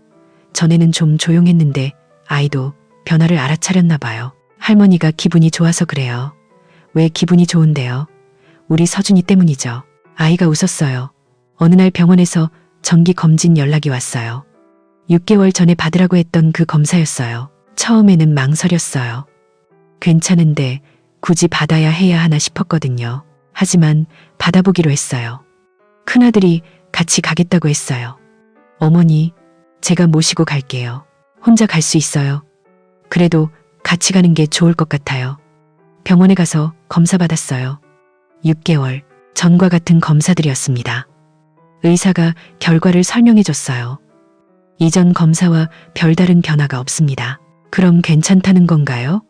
전에는 좀 조용했는데 아이도 변화를 알아차렸나 봐요. 할머니가 기분이 좋아서 그래요. 왜 기분이 좋은데요? 우리 서준이 때문이죠. 아이가 웃었어요. 어느 날 병원에서 정기 검진 연락이 왔어요. 6개월 전에 받으라고 했던 그 검사였어요. 처음에는 망설였어요. 괜찮은데 굳이 받아야 해야 하나 싶었거든요. 하지만 받아보기로 했어요. 큰아들이 같이 가겠다고 했어요. 어머니, 제가 모시고 갈게요. 혼자 갈 수 있어요. 그래도 같이 가는 게 좋을 것 같아요. 병원에 가서 검사 받았어요. 6개월 전과 같은 검사들이었습니다. 의사가 결과를 설명해 줬어요. 이전 검사와 별다른 변화가 없습니다. 그럼 괜찮다는 건가요?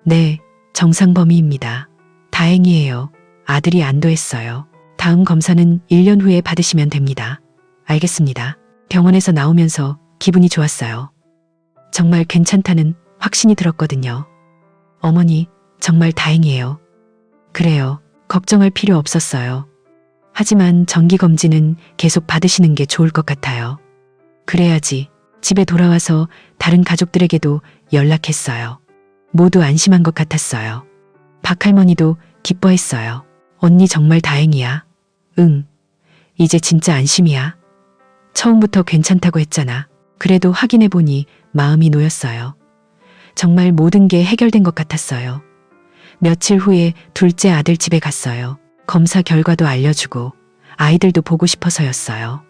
네, 정상 범위입니다. 다행이에요. 아들이 안도했어요. 다음 검사는 1년 후에 받으시면 됩니다. 알겠습니다. 병원에서 나오면서 기분이 좋았어요. 정말 괜찮다는 확신이 들었거든요. 어머니, 정말 다행이에요. 그래요. 걱정할 필요 없었어요. 하지만 정기검진은 계속 받으시는 게 좋을 것 같아요. 그래야지. 집에 돌아와서 다른 가족들에게도 연락했어요. 모두 안심한 것 같았어요. 박할머니도 기뻐했어요. 언니 정말 다행이야. 응. 이제 진짜 안심이야. 처음부터 괜찮다고 했잖아. 그래도 확인해보니 마음이 놓였어요. 정말 모든 게 해결된 것 같았어요. 며칠 후에 둘째 아들 집에 갔어요. 검사 결과도 알려주고 아이들도 보고 싶어서였어요.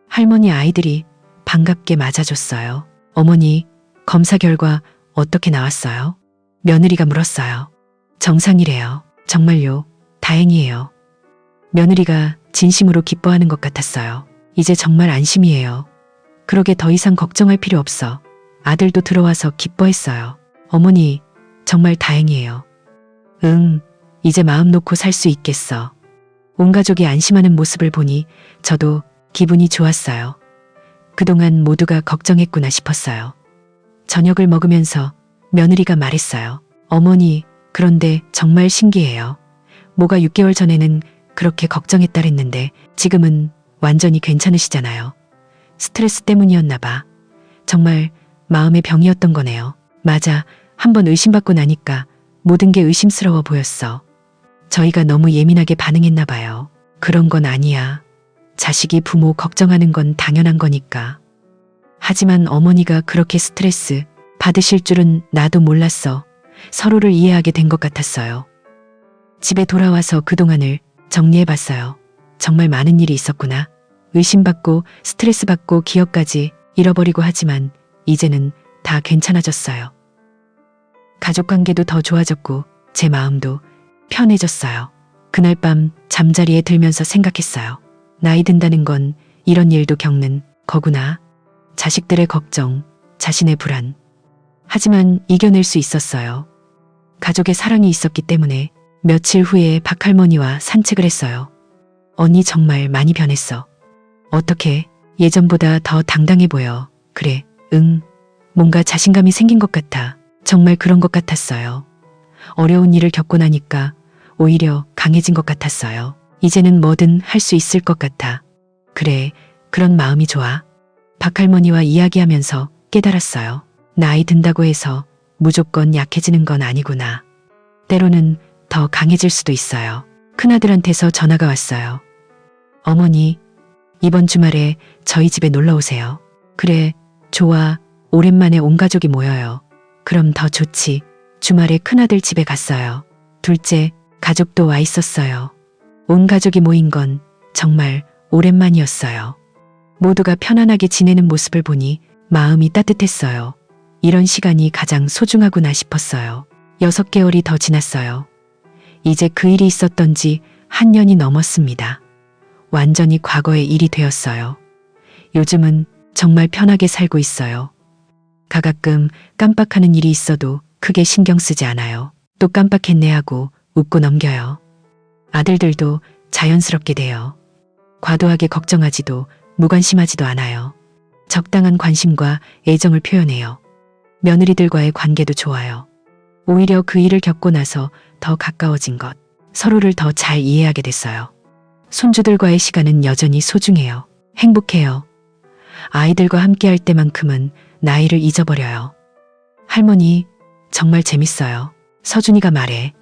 할머니 아이들이 반갑게 맞아줬어요. 어머니, 검사 결과 어떻게 나왔어요? 며느리가 물었어요. 정상이래요. 정말요? 다행이에요. 며느리가 진심으로 기뻐하는 것 같았어요. 이제 정말 안심이에요. 그러게 더 이상 걱정할 필요 없어. 아들도 들어와서 기뻐했어요. 어머니, 정말 다행이에요. 응, 이제 마음 놓고 살 수 있겠어. 온 가족이 안심하는 모습을 보니 저도 기분이 좋았어요. 그동안 모두가 걱정했구나 싶었어요. 저녁을 먹으면서 며느리가 말했어요. 어머니, 그런데 정말 신기해요. 뭐가 6개월 전에는 그렇게 걱정했다랬는데 지금은 완전히 괜찮으시잖아요. 스트레스 때문이었나 봐. 정말 마음의 병이었던 거네요. 맞아. 한번 의심받고 나니까 모든 게 의심스러워 보였어. 저희가 너무 예민하게 반응했나 봐요. 그런 건 아니야. 자식이 부모 걱정하는 건 당연한 거니까. 하지만 어머니가 그렇게 스트레스 받으실 줄은 나도 몰랐어. 서로를 이해하게 된 것 같았어요. 집에 돌아와서 그동안을 정리해봤어요. 정말 많은 일이 있었구나. 의심받고 스트레스 받고 기억까지 잃어버리고 하지만 이제는 다 괜찮아졌어요. 가족관계도 더 좋아졌고 제 마음도 편해졌어요. 그날 밤 잠자리에 들면서 생각했어요. 나이 든다는 건 이런 일도 겪는 거구나. 자식들의 걱정, 자신의 불안. 하지만 이겨낼 수 있었어요. 가족의 사랑이 있었기 때문에 며칠 후에 박할머니와 산책을 했어요. 언니 정말 많이 변했어. 어떻게 예전보다 더 당당해 보여. 그래, 응. 뭔가 자신감이 생긴 것 같아. 정말 그런 것 같았어요. 어려운 일을 겪고 나니까 오히려 강해진 것 같았어요. 이제는 뭐든 할 수 있을 것 같아. 그래, 그런 마음이 좋아. 박할머니와 이야기하면서 깨달았어요. 나이 든다고 해서 무조건 약해지는 건 아니구나. 때로는 더 강해질 수도 있어요. 큰아들한테서 전화가 왔어요. 어머니, 이번 주말에 저희 집에 놀러 오세요. 그래, 좋아. 오랜만에 온 가족이 모여요. 그럼 더 좋지. 주말에 큰아들 집에 갔어요. 둘째, 가족도 와 있었어요. 온 가족이 모인 건 정말 오랜만이었어요. 모두가 편안하게 지내는 모습을 보니 마음이 따뜻했어요. 이런 시간이 가장 소중하구나 싶었어요. 6개월이 더 지났어요. 이제 그 일이 있었던 지 한 년이 넘었습니다. 완전히 과거의 일이 되었어요. 요즘은 정말 편하게 살고 있어요. 가끔 깜빡하는 일이 있어도 크게 신경 쓰지 않아요. 또 깜빡했네 하고 웃고 넘겨요. 아들들도 자연스럽게 돼요. 과도하게 걱정하지도 무관심하지도 않아요. 적당한 관심과 애정을 표현해요. 며느리들과의 관계도 좋아요. 오히려 그 일을 겪고 나서 더 가까워진 것, 서로를 더 잘 이해하게 됐어요. 손주들과의 시간은 여전히 소중해요. 행복해요. 아이들과 함께할 때만큼은 나이를 잊어버려요. 할머니, 정말 재밌어요. 서준이가 말해.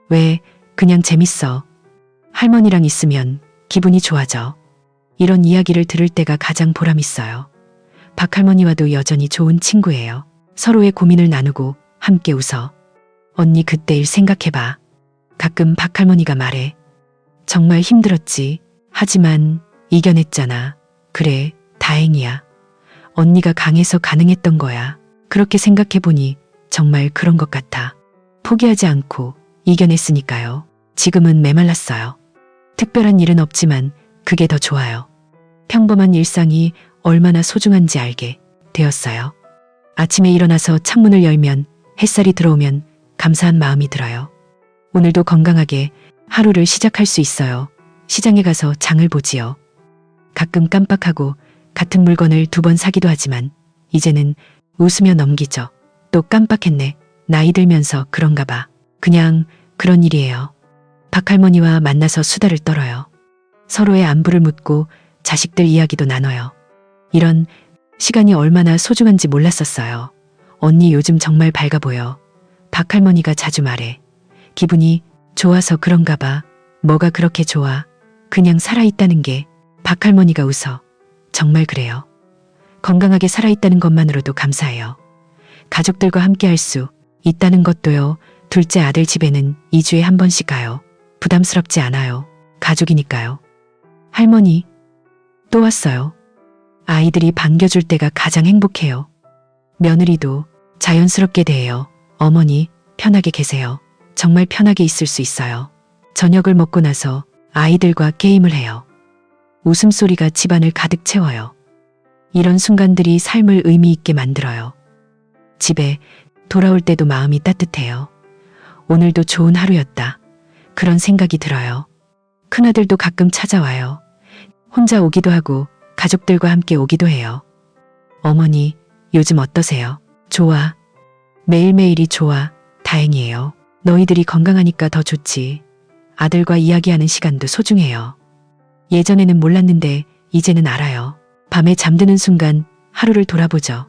왜, 그냥 재밌어. 할머니랑 있으면 기분이 좋아져. 이런 이야기를 들을 때가 가장 보람있어요. 박할머니와도 여전히 좋은 친구예요. 서로의 고민을 나누고 함께 웃어. 언니 그때 일 생각해봐. 가끔 박할머니가 말해. 정말 힘들었지. 하지만 이겨냈잖아. 그래, 다행이야. 언니가 강해서 가능했던 거야. 그렇게 생각해보니 정말 그런 것 같아. 포기하지 않고 이겨냈으니까요. 지금은 메말랐어요. 특별한 일은 없지만 그게 더 좋아요. 평범한 일상이 얼마나 소중한지 알게 되었어요. 아침에 일어나서 창문을 열면 햇살이 들어오면 감사한 마음이 들어요. 오늘도 건강하게 하루를 시작할 수 있어요. 시장에 가서 장을 보지요. 가끔 깜빡하고 같은 물건을 2번 사기도 하지만 이제는 웃으며 넘기죠. 또 깜빡했네. 나이 들면서 그런가 봐. 그냥 그런 일이에요. 박할머니와 만나서 수다를 떨어요. 서로의 안부를 묻고 자식들 이야기도 나눠요. 이런 시간이 얼마나 소중한지 몰랐었어요. 언니 요즘 정말 밝아 보여. 박할머니가 자주 말해. 기분이 좋아서 그런가 봐. 뭐가 그렇게 좋아. 그냥 살아있다는 게. 박할머니가 웃어. 정말 그래요. 건강하게 살아있다는 것만으로도 감사해요. 가족들과 함께 할 수 있다는 것도요. 둘째 아들 집에는 2주에 한 번씩 가요. 부담스럽지 않아요. 가족이니까요. 할머니, 또 왔어요. 아이들이 반겨줄 때가 가장 행복해요. 며느리도 자연스럽게 대해요. 어머니, 편하게 계세요. 정말 편하게 있을 수 있어요. 저녁을 먹고 나서 아이들과 게임을 해요. 웃음소리가 집안을 가득 채워요. 이런 순간들이 삶을 의미 있게 만들어요. 집에 돌아올 때도 마음이 따뜻해요. 오늘도 좋은 하루였다. 그런 생각이 들어요. 큰아들도 가끔 찾아와요. 혼자 오기도 하고 가족들과 함께 오기도 해요. 어머니, 요즘 어떠세요? 좋아. 매일매일이 좋아. 다행이에요. 너희들이 건강하니까 더 좋지. 아들과 이야기하는 시간도 소중해요. 예전에는 몰랐는데 이제는 알아요. 밤에 잠드는 순간 하루를 돌아보죠.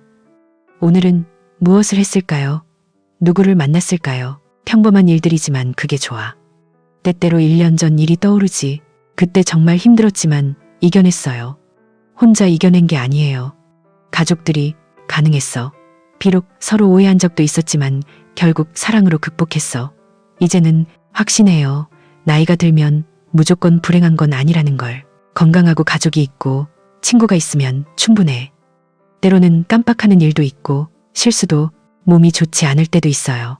오늘은 무엇을 했을까요? 누구를 만났을까요? 평범한 일들이지만 그게 좋아. 때때로 1년 전 일이 떠오르지. 그때 정말 힘들었지만 이겨냈어요. 혼자 이겨낸 게 아니에요. 가족들이 가능했어. 비록 서로 오해한 적도 있었지만 결국 사랑으로 극복했어. 이제는 확신해요. 나이가 들면 무조건 불행한 건 아니라는 걸. 건강하고 가족이 있고 친구가 있으면 충분해. 때로는 깜빡하는 일도 있고 실수도 몸이 좋지 않을 때도 있어요.